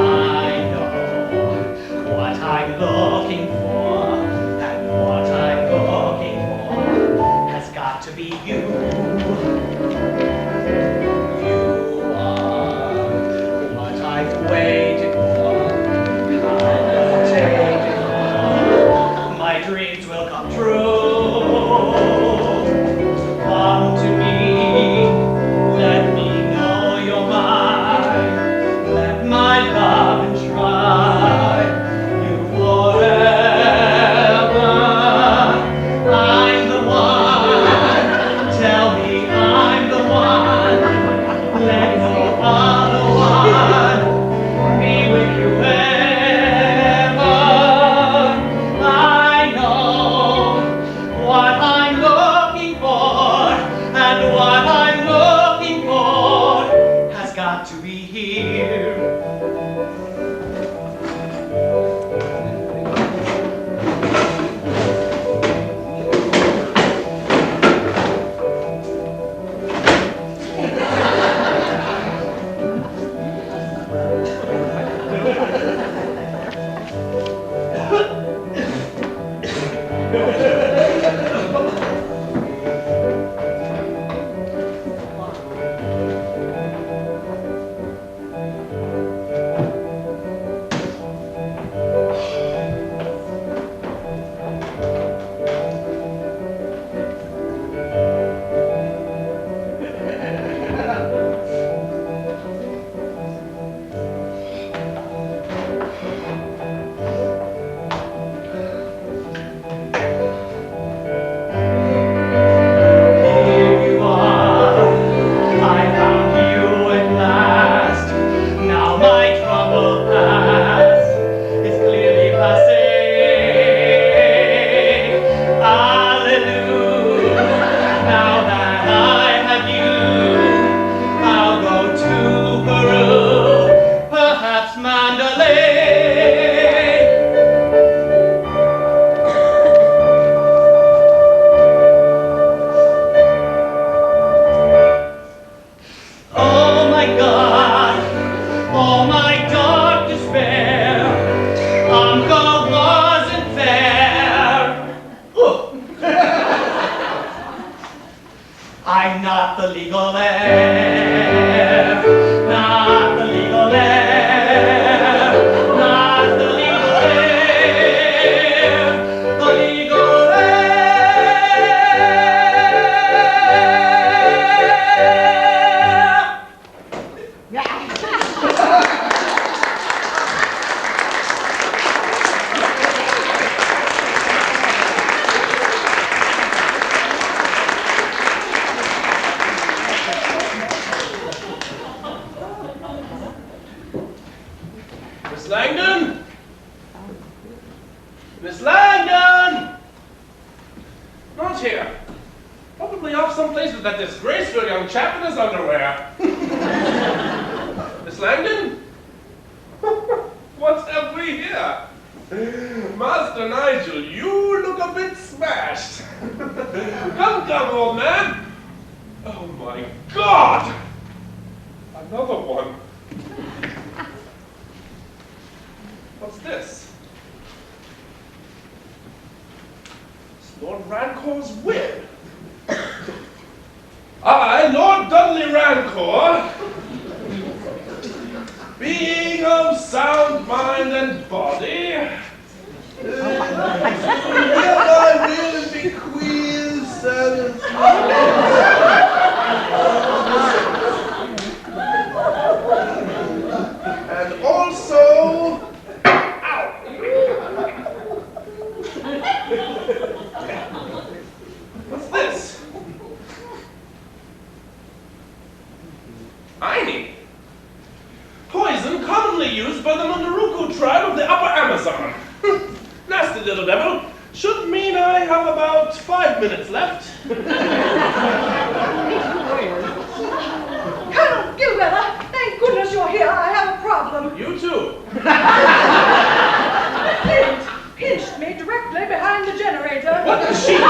S5: know what I'm looking for, and what I'm looking for has got to be you. You are what I've waited for, I've waited for. My dreams will come true. Come to me, let me know you're mine, let my love enshrine you forever. I'm not the legal heir. Not the legal heir. Not the legal heir. The legal
S6: Miss Langdon? Miss Langdon! Not here. Probably off someplace with that disgraceful young chap in his underwear. Miss Langdon? What have we here? Master Nigel, you look a bit smashed. Come, old man. Oh my God! Another one. What's this? It's Lord Rancour's will. I, Lord Dudley Rancour, being of sound mind and body, hereby will bequeath and also what's this? Eine. Poison commonly used by the Manley-Prowe tribe of the Upper Amazon. Nasty little devil. Should mean I have about 5 minutes left.
S7: Colonel Gillweather, thank goodness you're here. I have a problem.
S6: You too.
S7: Flint pinched me directly behind the generator.
S6: What the sheep?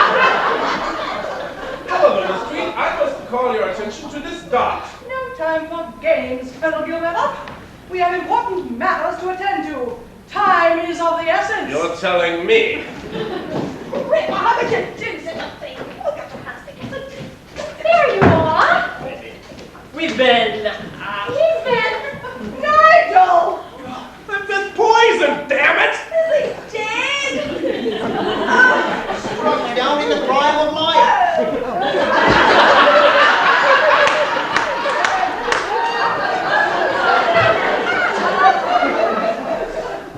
S6: However, Miss Tweed, I must call your attention to this dot.
S7: No time for games, Colonel Gillweather. We have important matters to attend to. Time is of the essence.
S6: You're telling me.
S7: Wait, how did you do such a thing?
S9: There you are.
S4: We've been,
S9: He's been.
S7: Nigel!
S6: I've been poisoned, damn it!
S7: Is he dead?
S3: Struck down in the prime of life.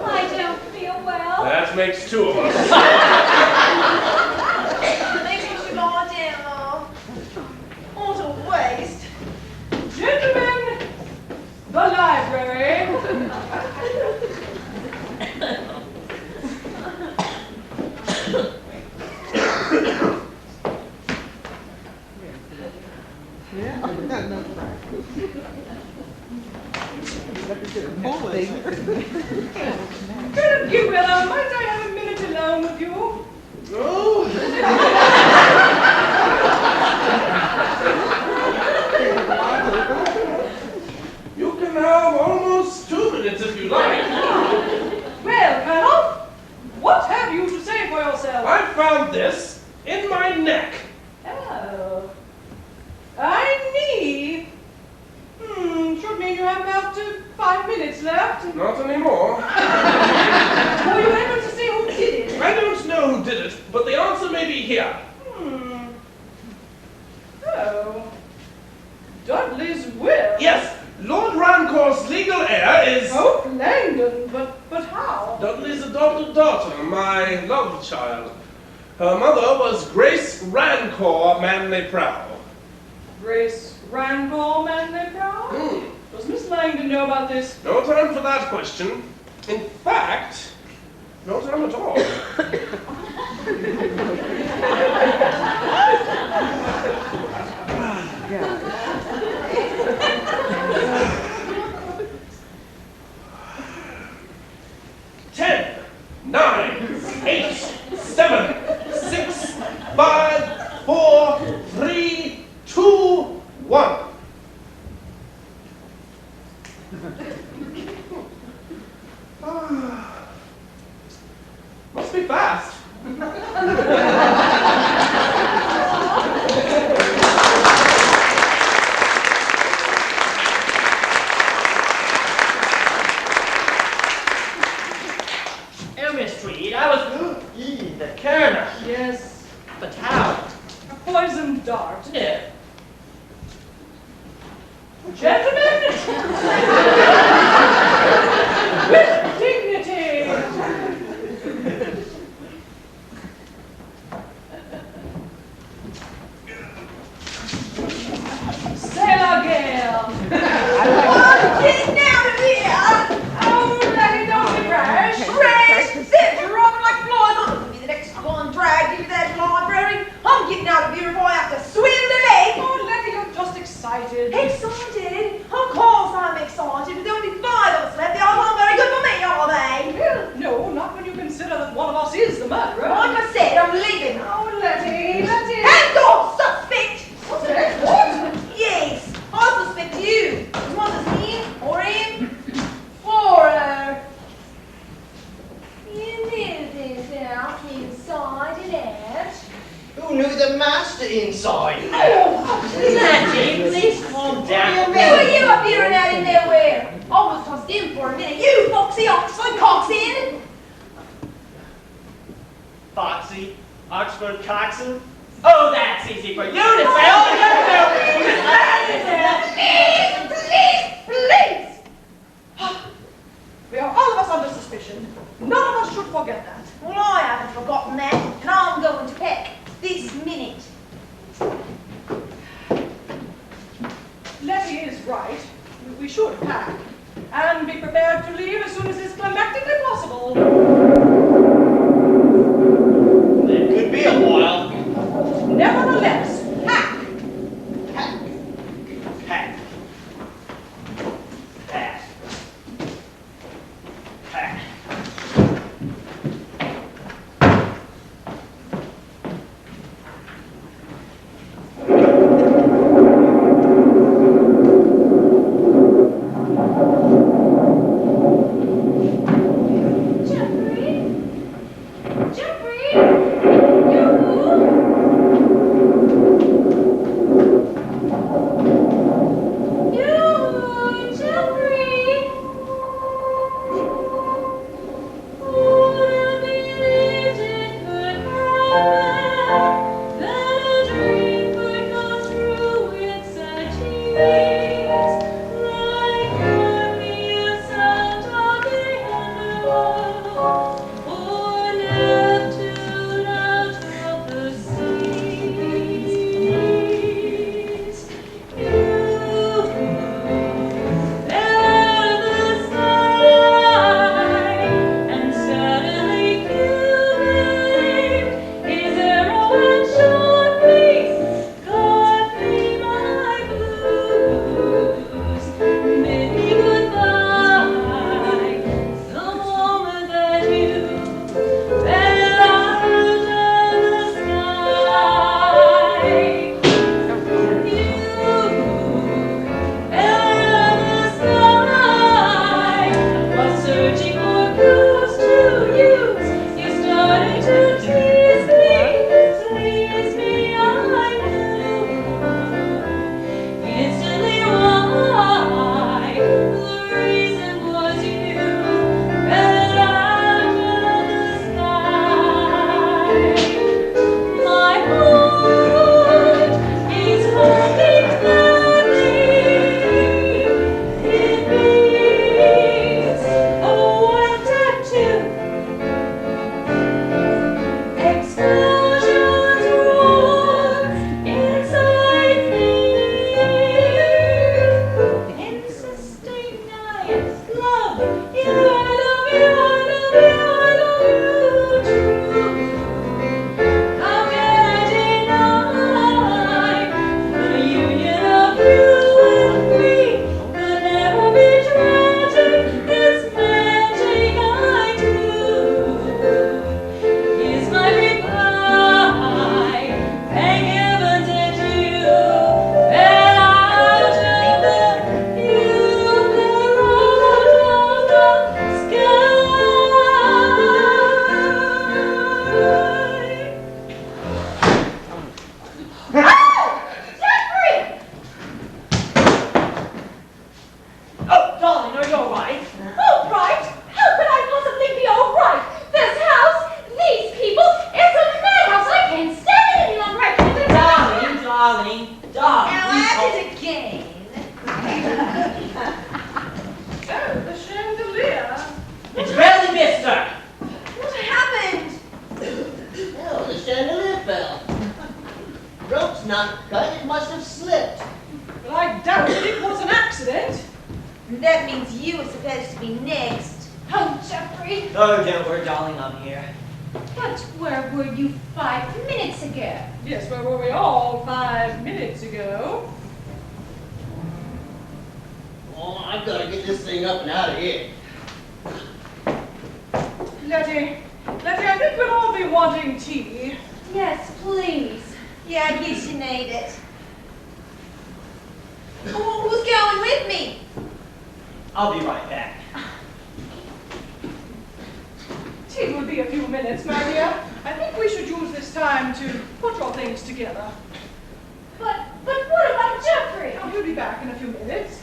S9: I don't feel well.
S6: That makes 2 of us.
S10: Maybe you should lie down, Mom. What a waste.
S7: Gentlemen, the library. Colonel Gillweather, might I have a minute alone with you?
S6: No? You can have almost 2 minutes if you like.
S7: Well, Colonel, what have you to say for yourself?
S6: I found this in my neck.
S7: Oh. I need. Should mean you have about 5 minutes left.
S6: Not anymore.
S7: Were you able to see who did it?
S6: I don't know who did it, but the answer may be here.
S7: Oh. Dudley's will?
S6: Yes, Lord Rancour's legal heir is...
S7: Oh, Langdon, but how?
S6: Dudley's adopted daughter, my love child. Her mother was Grace Rancour Manley-Prowe.
S7: Grace Rancour Manley-Prowe? Does Miss Langdon know about this?
S6: No time for that question. In fact, no time at all. 10, 9, 8, 7, 6, 5, 4, 3, 2, 1. Must be fast.
S4: But how?
S7: A poisoned dart.
S4: No.
S7: Gentlemen! With dignity! Sailor Gale!
S10: I'm getting out of here!
S7: Oh, Lettie, don't be rash!
S10: Rash! Sit, you're robbing like flies. I'm gonna be the next one dragged into that library. I'm getting out of here before I have to swim the lake.
S7: Oh, Lettie, you're just excited.
S10: Excited? Of course I'm excited. With only 5 of us left, they all aren't very good for me, are they?
S7: Well, no, not when you consider that one of us is the murderer.
S10: Like I said, I'm leaving.
S7: Oh, Lettie, Lettie.
S10: Hang on, suspect! What's that? What? Yes, I suspect you. As much as him or him or her. You knew this out inside and out.
S3: Who knew the master inside?
S4: Lettie, please calm down.
S10: Who are you appearing out in nowhere? I was tossed in for a minute. You foxy Oxford coxswain!
S4: Foxy, Oxford coxswain. Oh, that's easy for you to say. All you gotta do is land in there.
S10: Please!
S7: We are all of us under suspicion. None of us should forget that.
S10: Well, I haven't forgotten that, and I'm going to peck this minute.
S7: Lettie is right. We should pack. And be prepared to leave as soon as it's climactically possible.
S4: It could be a while.
S7: Nevertheless, pack.
S4: Pack. Pack. Pack. Pack.
S9: This house, these people, it's a madhouse. I can't stand
S4: Darling,
S10: Now
S4: please
S10: at
S4: hold-
S10: it again.
S7: Oh, the chandelier.
S4: It's really mister!
S10: What happened?
S3: Oh, the chandelier fell. Rope's not cut, it must have slipped.
S7: But I doubt it was an accident.
S10: That means you were supposed to be next.
S9: Oh, Geoffrey,
S4: Oh, don't worry, darling, I'm here.
S9: but where were you 5 minutes ago?
S7: Yes, where were we all 5 minutes ago?
S3: Oh, I've got to get this thing up and out of here.
S7: Lettie, I think we'll all be wanting tea.
S9: Yes, please.
S10: Yeah, I guess you need it. Oh, who's going with me?
S4: I'll be right back.
S7: Tea will be a few minutes, my dear. I think we should use this time to put your things together.
S9: But what about Geoffrey?
S7: Oh, he'll be back in a few minutes.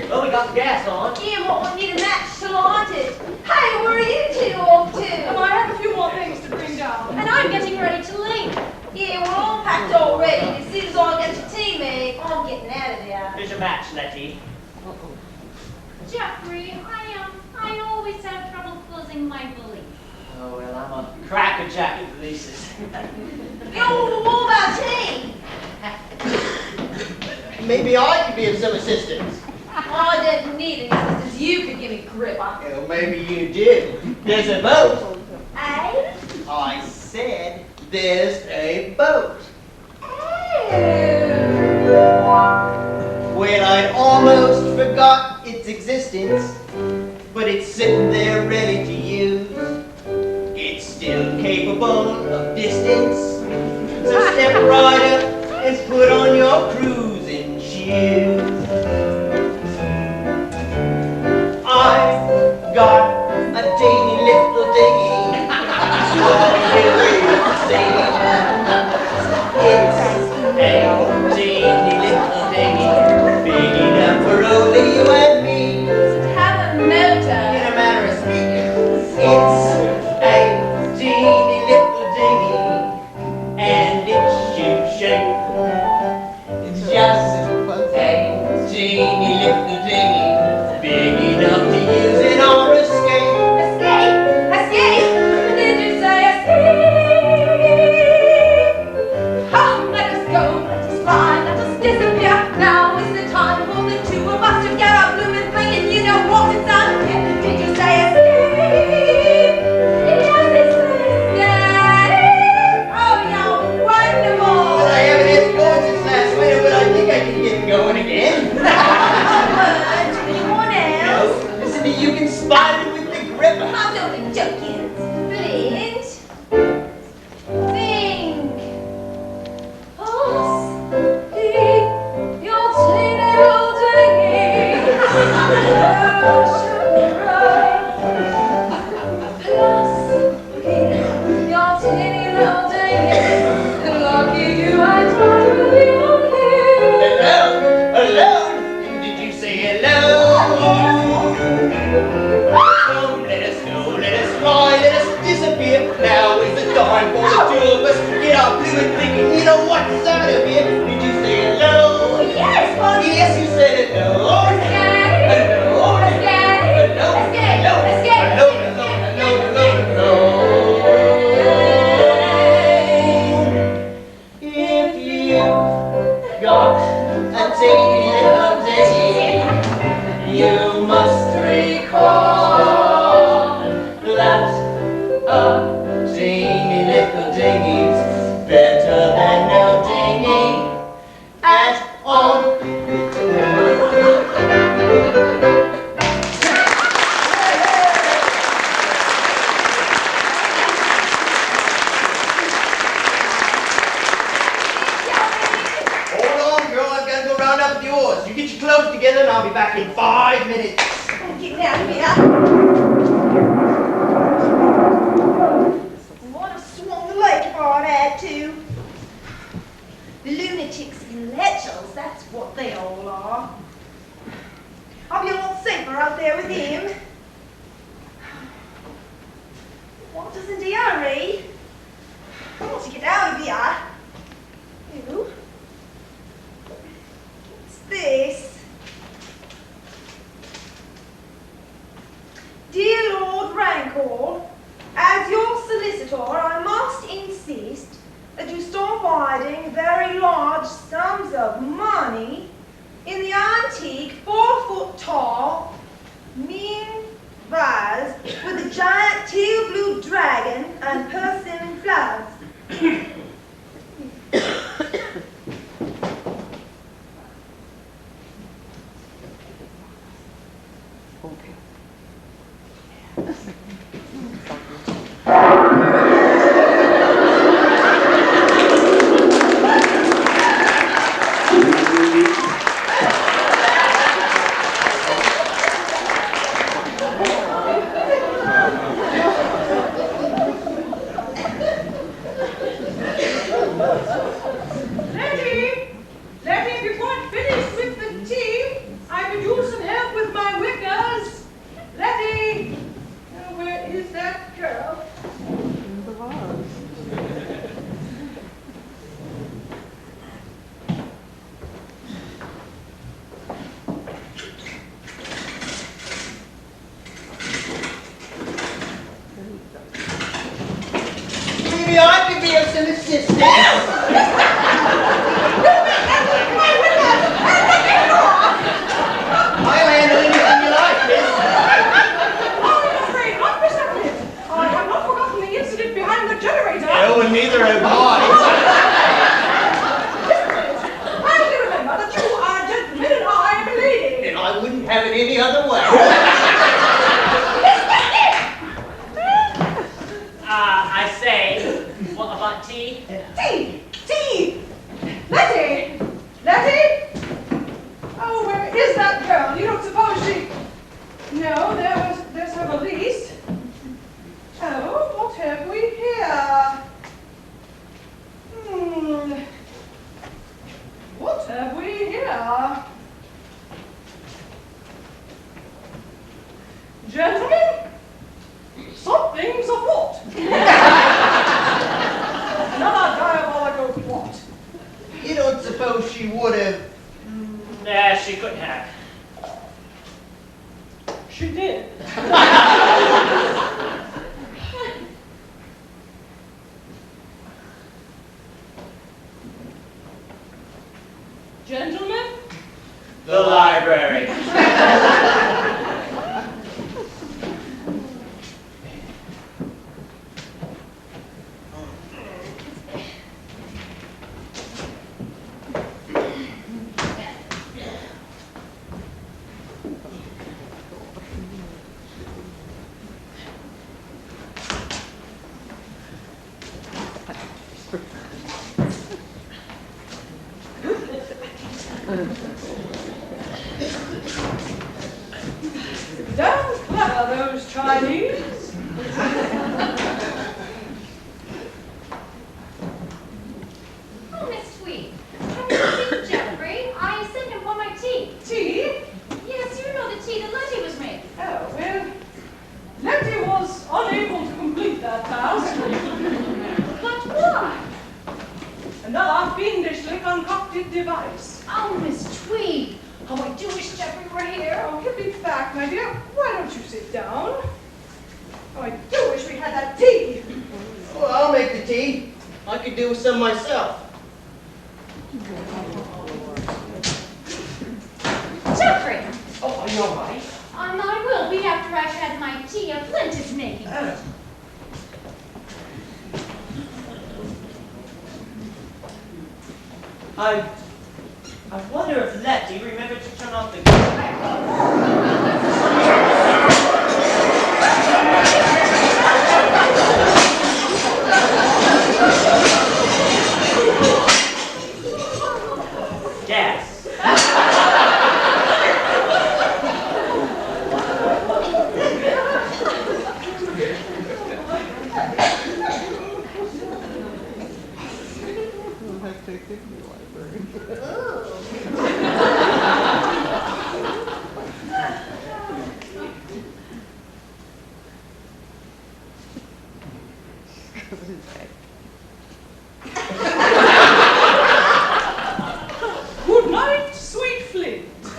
S4: Well, we got the gas on.
S10: Yeah, what we need a match to light it. Hey, where are you two off
S7: And
S10: to?
S7: I have a few more things to bring down.
S9: And I'm getting ready to leave.
S10: Yeah, we're all packed already. As soon as I get your tea made, I'm getting out of here.
S4: Here's your match, Lettie.
S9: Geoffrey, I always have trouble closing my valise.
S4: Oh, well, I'm a crackerjack at releases.
S10: Yo, what about tea?
S3: Maybe I could be of some assistance.
S10: I don't need any assistance. You could give me gripper.
S3: Well, maybe you do. There's a boat.
S10: Eh?
S3: I said there's a boat. Well, I'd almost forgot its existence, but it's sitting there ready to use. It's still capable of distance, so step right up and put on your cruising shoes. I've got a teeny little dinghy, it's a teeny little dinghy, big enough for only you and me.
S10: Does it have a motor?
S3: In a manner of speaking, it's a teeny little dinghy, and it's shoe-shaped. It's just a teeny little dinghy, big enough to use it or escape.
S10: Escape! Escape! Did you say escape? Come, let us go, let us fly, let us disappear. Now is the time for the two of us to get our blue and bling, and you know what it's on here. Did you say escape? Yes, it said escape. Oh, you're wonderful.
S3: Well, I haven't had it going since last winter, but I think I can get going again.
S10: Anyone else?
S3: Listen to you can spot it with the gripper.
S10: I'm only joking. Flint. Think. Us. Your teeny old dinghy. Ocean ride. Plus, your teeny little dinghy. Lucky you, I totally on here.
S3: Hello? Hello? Did you say hello? Come, let us go, let us fly, let us disappear. Now is the time for the two of us to get our blue and blinking. You know what's out of here? Did you say hello?
S10: Yes, honey.
S3: Yes, you said hello.
S10: Escape.
S3: Hello.
S10: Escape.
S3: Hello.
S10: Escape.
S3: Hello.
S10: Escape.
S3: Hello. Hello. If you got a teeny little dinghy, you must recall that a teeny little dinghy's better than no dinghy at all. Hold on, girl, I've got to go round up the oars. You get your clothes together and I'll be back in 5 minutes.
S10: I'm getting out of here. Might have swung the lake if I'd had to. Lunatics and lechers, that's what they all are. I'll be a lot safer out there with him. What doesn't he hurry? I want to get out of here. hiding very large sums of money in the antique 4-foot-tall mean vase with a giant teal blue dragon and persimmon flowers.
S3: Maybe I could be of some assistance. I'll handle anything you like, miss.
S7: I'm afraid not, Miss Afoot. I have not forgotten the incident behind the generator.
S3: No, and neither have I.
S7: I only remember that you are a gentleman and I am a lady.
S3: And I wouldn't have it any other way.
S4: I say, what about tea?
S7: Tea! Tea! Lettie! Lettie! Oh, where is that girl? You don't suppose she... No, there's her valise. Oh, what have we here? What have we here? Gentlemen, something's afoot. Another diabolical plot.
S3: You don't suppose she would have...
S4: Nah, she couldn't have.
S7: She did. Gentlemen,
S4: The library.
S7: damn clever, those Chinese.
S11: Oh, Miss Tweed, have you seen Geoffrey? I sent him for my tea.
S7: Tea?
S11: Yes, you know the tea that Lettie was making.
S7: Oh, well, Lettie was unable to complete that task.
S11: But why?
S7: Another fiendishly concocted device.
S11: Oh, Miss Tweed. Oh, I do wish Geoffrey were here.
S7: Oh, give me back, my dear. Why don't you sit down? Oh, I do wish we had that tea.
S3: Well, I'll make the tea. I could do with some myself.
S11: Geoffrey!
S3: Oh, are you all right?
S11: I will be after I've had my tea. Flint is making.
S4: I wonder if Lettie remembered to turn off the gas.
S7: Good night, sweet Flint.
S4: I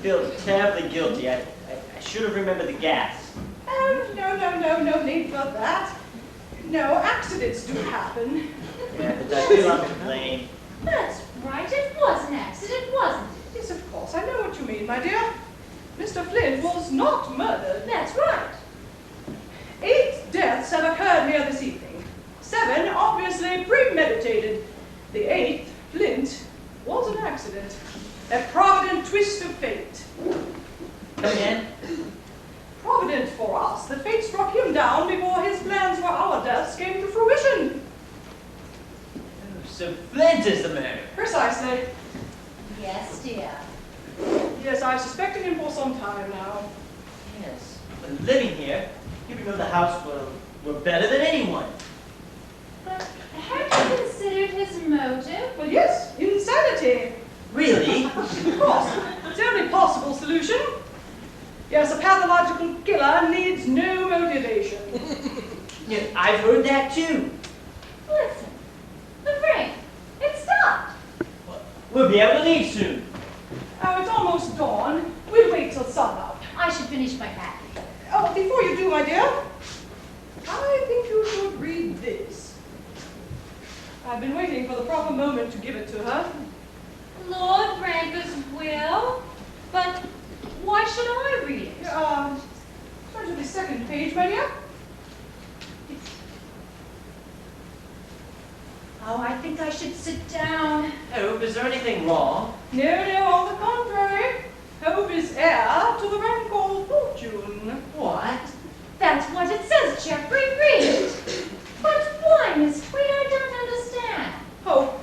S4: feel terribly guilty. I should have remembered the gas.
S7: No need for that. No, accidents do happen.
S4: Yeah, but I feel I'm to blame.
S11: That's right, it was an accident, wasn't it?
S7: Yes, of course, I know what you mean, my dear. Mr. Flint was not murdered.
S11: That's right.
S7: 8 deaths have occurred here this evening. 7 obviously premeditated. The 8th, Flint, was an accident. A provident twist of fate.
S4: Come again?
S7: Provident for us that fate struck him down before his plans for our deaths came to fruition.
S4: So Flint is the murderer.
S7: Precisely.
S11: Yes, dear.
S7: Yes, I've suspected him for some time now.
S4: Yes. But living here, you would know the house were better than anyone.
S11: But have you considered his motive?
S7: Well, yes, insanity.
S4: Really?
S7: Of course, it's the only possible solution. Yes, a pathological killer needs no motivation.
S4: Yeah, I've heard that too.
S11: Listen, the rain, it stopped.
S4: We'll be able to leave soon.
S7: Oh, it's almost dawn. We'll wait till sunup.
S11: I should finish my packing.
S7: Oh, before you do, my dear, I think you should read this. I've been waiting for the proper moment to give it to her.
S11: Lord Rancour's will? But why should I read it?
S7: Turn to the second page, my dear.
S11: Oh, I think I should sit down.
S4: Hope, is there anything wrong?
S7: No, on the contrary. Hope is heir to the Rancour fortune.
S4: What?
S11: That's what it says, Geoffrey. Read it. But why, Miss Tweed? I don't understand.
S7: Hope,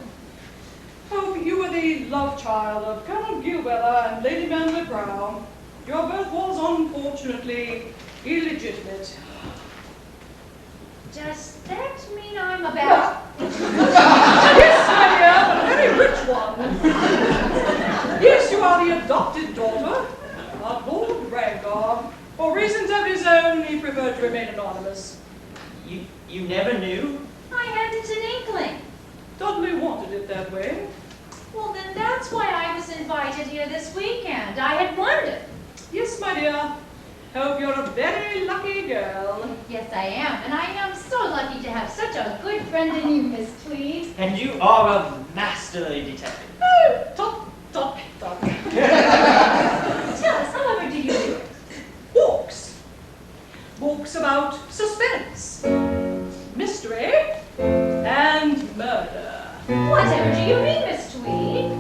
S7: you were the love child of Colonel Gillweather and Lady Manley-Prowe. Your birth was unfortunately illegitimate.
S11: Does that mean I'm about...
S7: Yes, my dear, but a very rich one. Yes, you are the adopted daughter of Lord Rancour. For reasons of his own, he preferred to remain anonymous.
S4: You never knew?
S11: I hadn't an inkling.
S7: Dudley wanted it that way.
S11: Well, then that's why I was invited here this weekend. I had wondered.
S7: Yes, my dear. Hope you're a very lucky girl.
S11: Yes, I am. And I am so lucky to have such a good friend in you, Miss Tweed.
S4: And you are a masterly detective.
S7: Oh, talk.
S11: Tell us, however do you do it?
S7: Books. Books about suspense, mystery, and murder.
S11: Whatever do you mean, Miss Tweed?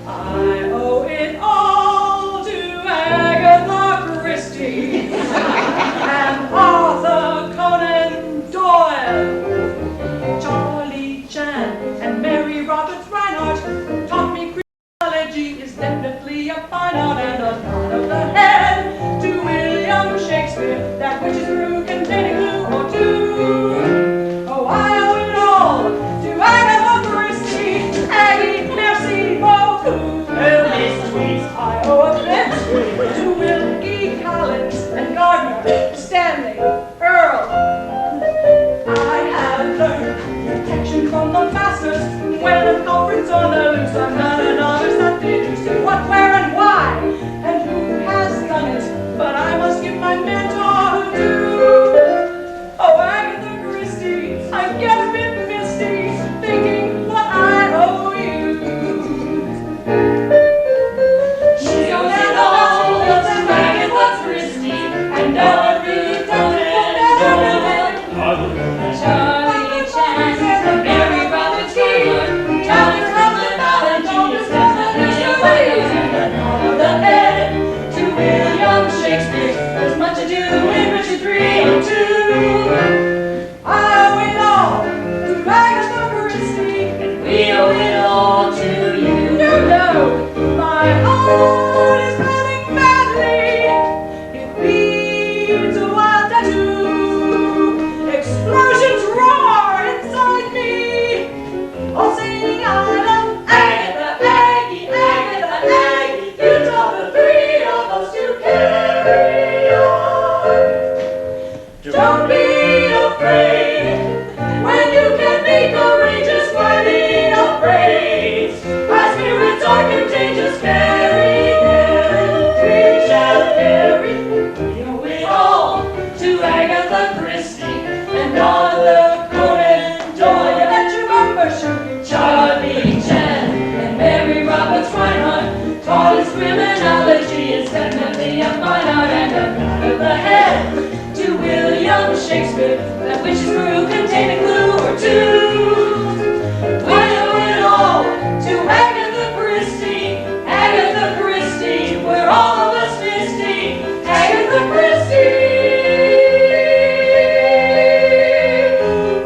S7: I owe it all to Agatha Christie and Arthur Conan Doyle. Charlie Chan and Mary Roberts Reinhardt taught me criminology is definitely a fine art and a nod of the head to William Shakespeare, that which is true containing clue or two. Oh, I owe it all to Agatha Christie, Aggie, merci beaucoup.
S4: Oh, Miss Tweed.
S7: I owe a debt to Wilkie Collins and Gardner, Stanley, Earl. I have learned protection from the masters when a culprit's on the loose. I'm not an artist that deduces what, where, and why, and who has done it. But I must give my mentor her due. Oh, Agatha Christie, I get a bit misty thinking what I owe you. She owes it all to Agatha Christie, and every time Charlie Chan and Mary Roberts Reinhardt, Charlie Cumberland, Allergy is definitely a way, and all of the head to William Shakespeare. There's much ado in Richard 3 and 2. I owe it all to Agatha Christie, and we owe it all to you. No, my heart is burning badly. It bleeds a wild tattoo. Explosions roar inside me, all singing I love Agatha, Aggie, Agatha, Aggie. You taught the three of us to carry on. Don't be afraid when you can be courageous, worthy of praise. Our spirits are contagious, carry, we shall carry. We owe it all
S10: Shakespeare, that witch's brew contained a clue or two. We owe it all to Agatha Christie, Agatha Christie, we're all of us misty, Agatha Christie.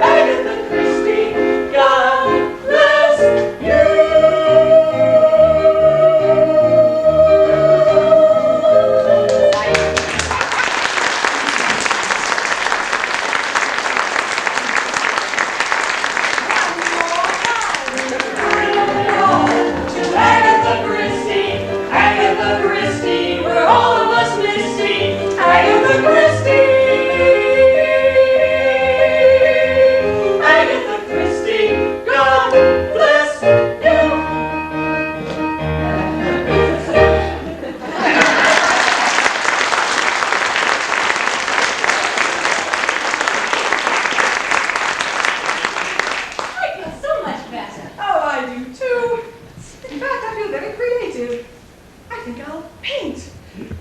S10: Agatha Christie, God bless you.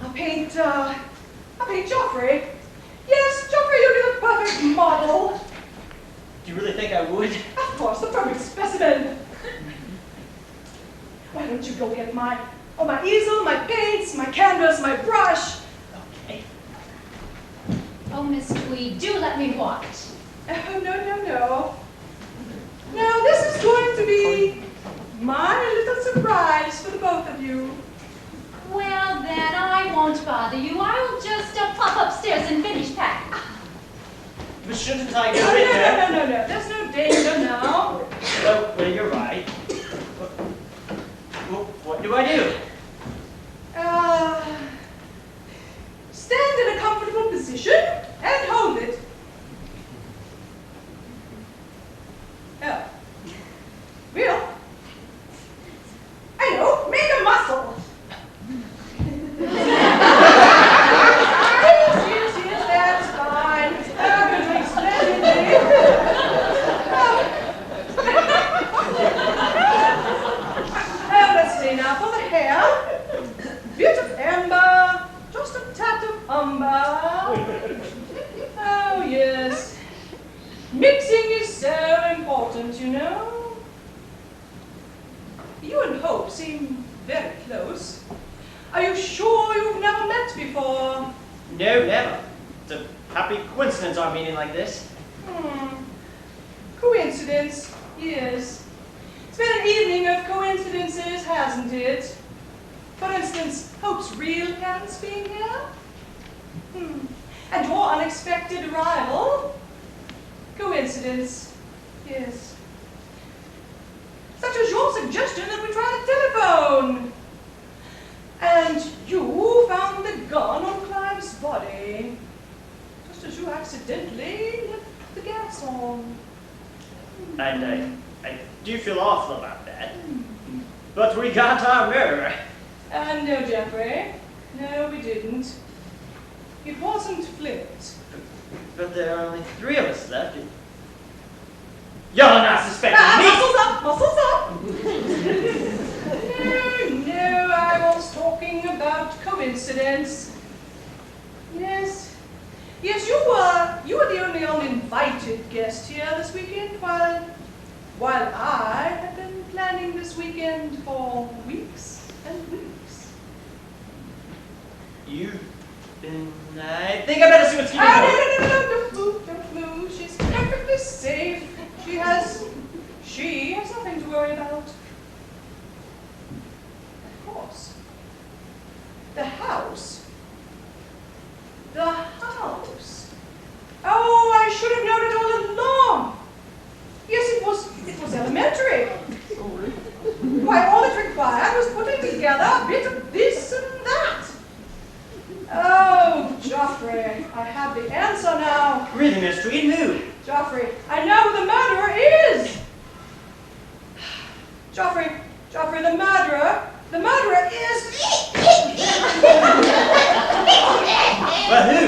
S7: I'll paint Geoffrey. Yes, Geoffrey, you'll be the perfect model.
S4: Do you really think I would?
S7: Of course, the perfect specimen. Why don't you go get my easel, my paints, my canvas, my brush?
S4: Okay.
S11: Oh, Miss Tweed, do let me watch.
S7: Oh, no. Now, this is going to be my little surprise for the both of you.
S11: Well, then, I won't bother you. I'll just pop upstairs and finish packing.
S4: But shouldn't I go in there?
S7: No. There's no danger now.
S4: Well, you're right. Well, what do I do?
S7: Stand in a comfortable position and hold it. Oh. Real? I know, make a muscle. Yes, that's fine. Perfectly splendidly. Let's see now for the hair. Bit of amber, just a tat of umber. Oh, yes. Mixing is so important, you know. You and Hope seem very close. Are you sure you've never met before?
S4: No, never. It's a happy coincidence our meeting like this.
S7: Coincidence, yes. It's been an evening of coincidences, hasn't it? For instance, Hope's real parents being here. And your unexpected arrival. Coincidence, yes. Such as your suggestion that we try the telephone. And you found the gun on Clive's body. Just as you accidentally left the gas on.
S4: And I do feel awful about that. But we got our murderer.
S7: No, Geoffrey. No, we didn't. It wasn't Flint.
S4: But there are only 3 of us left. You're not suspecting me!
S7: Muscles up! No, I was talking about coincidence. Yes, you were the only uninvited guest here this weekend, while I had been planning this weekend for weeks and weeks.
S4: I think I better see what's going on.
S7: No, don't move. She's perfectly safe. She has nothing to worry about. Of course. The house. Oh, I should have known it all along. Yes, it was elementary. Why, all it required was putting together a bit of this and that. Oh, Geoffrey, I have the answer now.
S4: Really, Miss Tweed, who?
S7: Geoffrey, I know who the murderer is. Geoffrey, the murderer is...
S4: Well, who?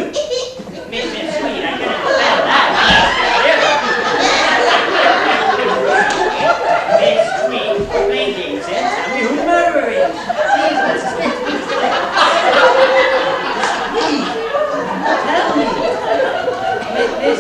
S4: Miss Tweed, I can understand that. Miss Tweed, make things and tell me who the murderer is. Please, Miss Tweed. Tell me. Miss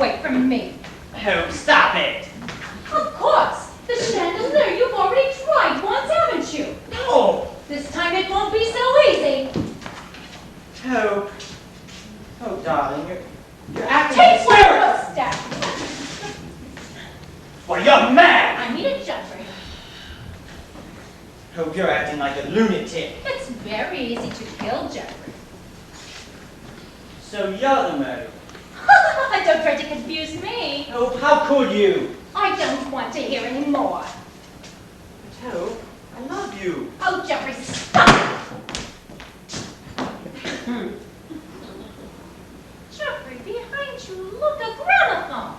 S11: wait for me.
S4: Oh, stop it!
S11: Of course. The chandelier you've already tried once, haven't you?
S4: No!
S11: This time it won't be so easy.
S4: Oh, darling, you're acting
S11: Take one
S4: hysterical.
S11: more step.
S4: Well, you're mad!
S11: I mean it, Geoffrey.
S4: Oh, you're acting like a lunatic.
S11: It's very easy to kill Geoffrey.
S4: So you're the murderer.
S11: Don't try to confuse me.
S4: Oh, how could you?
S11: I don't want to hear any more.
S4: But oh, I love you.
S11: Oh, Geoffrey, stop! Geoffrey, behind you, look, a gramophone.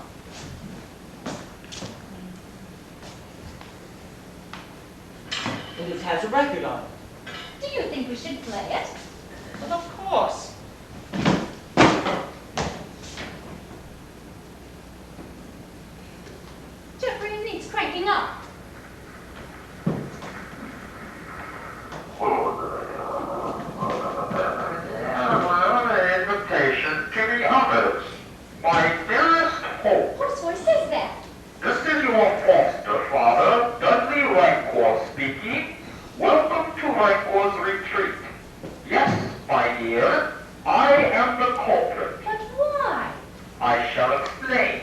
S4: And it has a record on it.
S11: Do you think we should play it?
S4: Well, of course.
S11: Geoffrey, it needs cranking up.
S8: Invitation to the others. My dearest Hope.
S11: Whose voice is that?
S8: This is your foster father, Dudley Rancour speaking. Welcome to Rancour's retreat. Yes, my dear, I am the culprit.
S11: But why?
S8: I shall explain.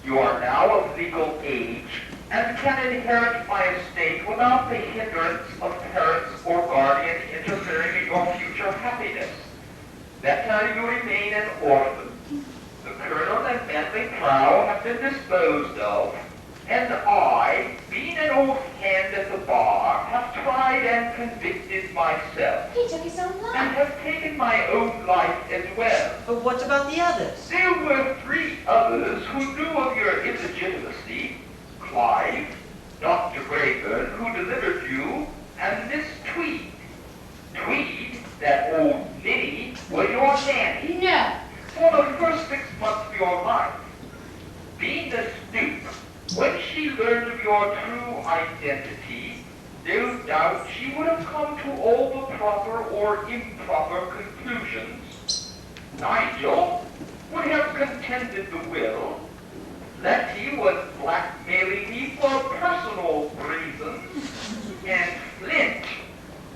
S8: You are now of legal age and can inherit my estate without the hindrance of parents or guardians interfering in your future happiness. Better you remain an orphan. The Colonel and Manley-Prowe have been disposed of, and I, being an old hand at the bar, have tried and convicted myself,
S11: He took his own
S8: and
S11: life.
S8: have taken my own life as well.
S4: But what about the others?
S8: There were 3 others who knew of your illegitimacy: Clive, Dr. Grayburn, who delivered you, and Miss Tweed. Tweed, that old ninny, was your nanny
S11: No.
S8: for the first 6 months of your life. Being a dupe, when she learned of your true identity, no doubt she would have come to all the proper or improper conclusions. Nigel would have contended the will. Lettie was blackmailing me for personal reasons. And Flint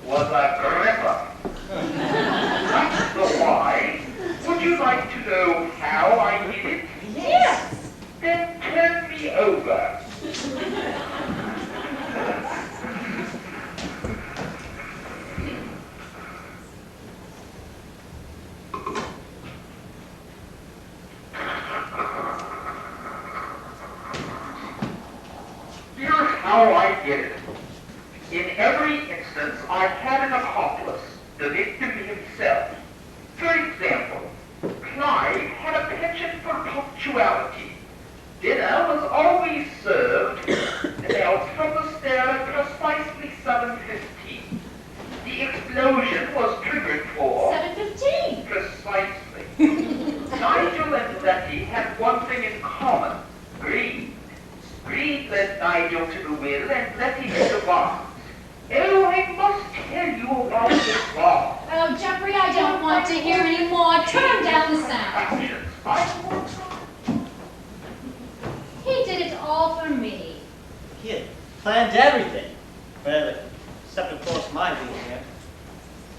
S8: was a gripper. That's the why. Would you like to know how I did it?
S11: Yes.
S8: Then turn me over. Here's how I did it. In every instance, I had an accomplice, the victim himself. For example, Clive had a penchant for punctuality. Dinner was always served, else from the stair at precisely 7:15. The explosion was triggered for
S11: 7:15.
S8: precisely. Nigel and Lettie had one thing in common: greed. Greed led Nigel to the will and Lettie to the box. Oh, I must tell you about this box.
S11: Oh, Geoffrey, I don't want to hear any more. Turn down the sound.
S8: Actions. I want
S11: He did it all for me.
S4: He had planned everything. Well, except of course my being here.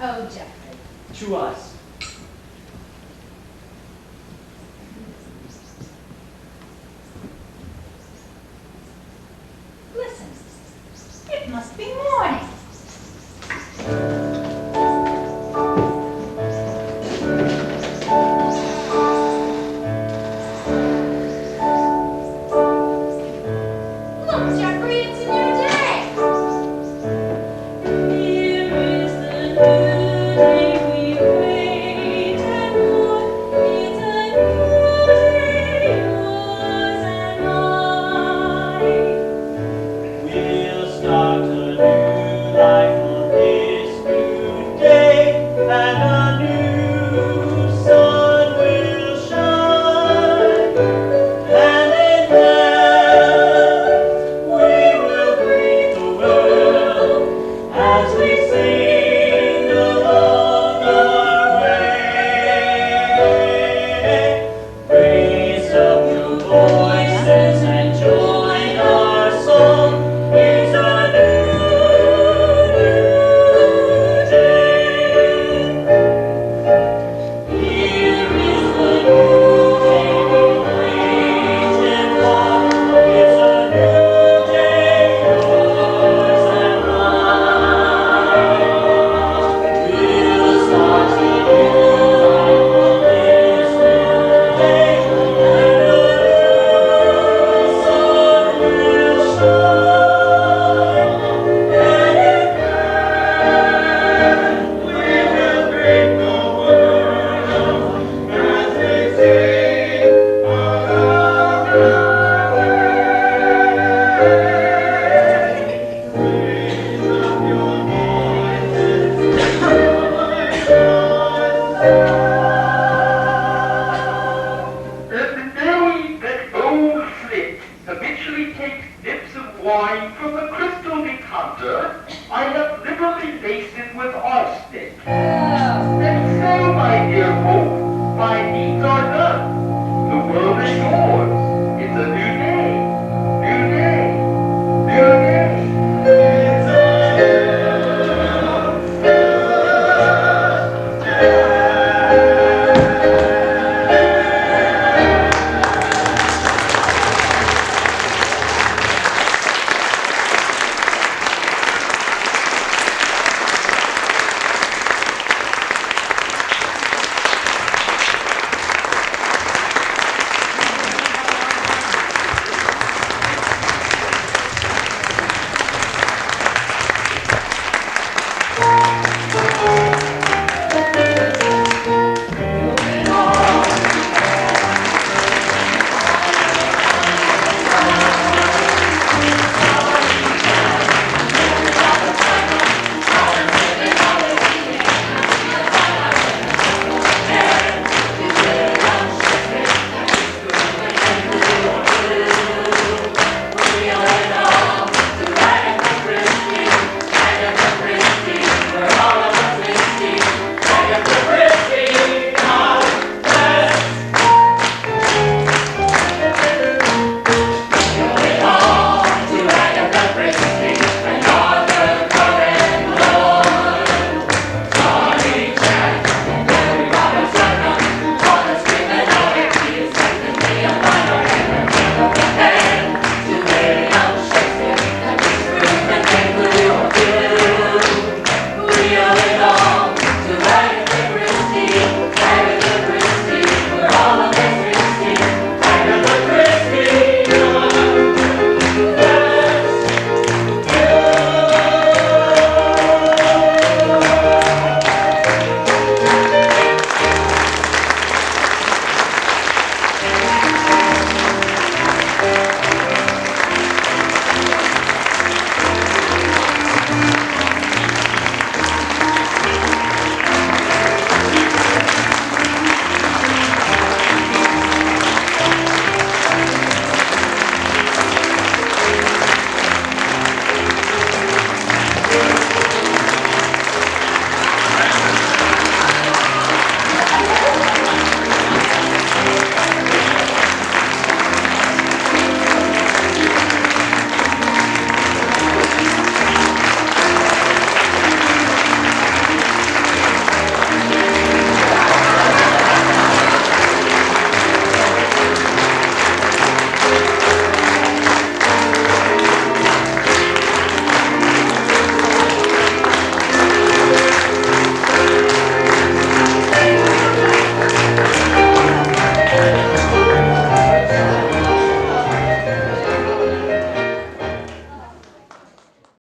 S11: Oh, Geoffrey.
S4: To us.
S11: Listen, it must be morning. Look, Geoffrey, it's a new day.
S12: habitually takes nips of wine from a crystal decanter I have liberally laced it with arsenic. And so, my dear Hope, my needs are done. The world is yours.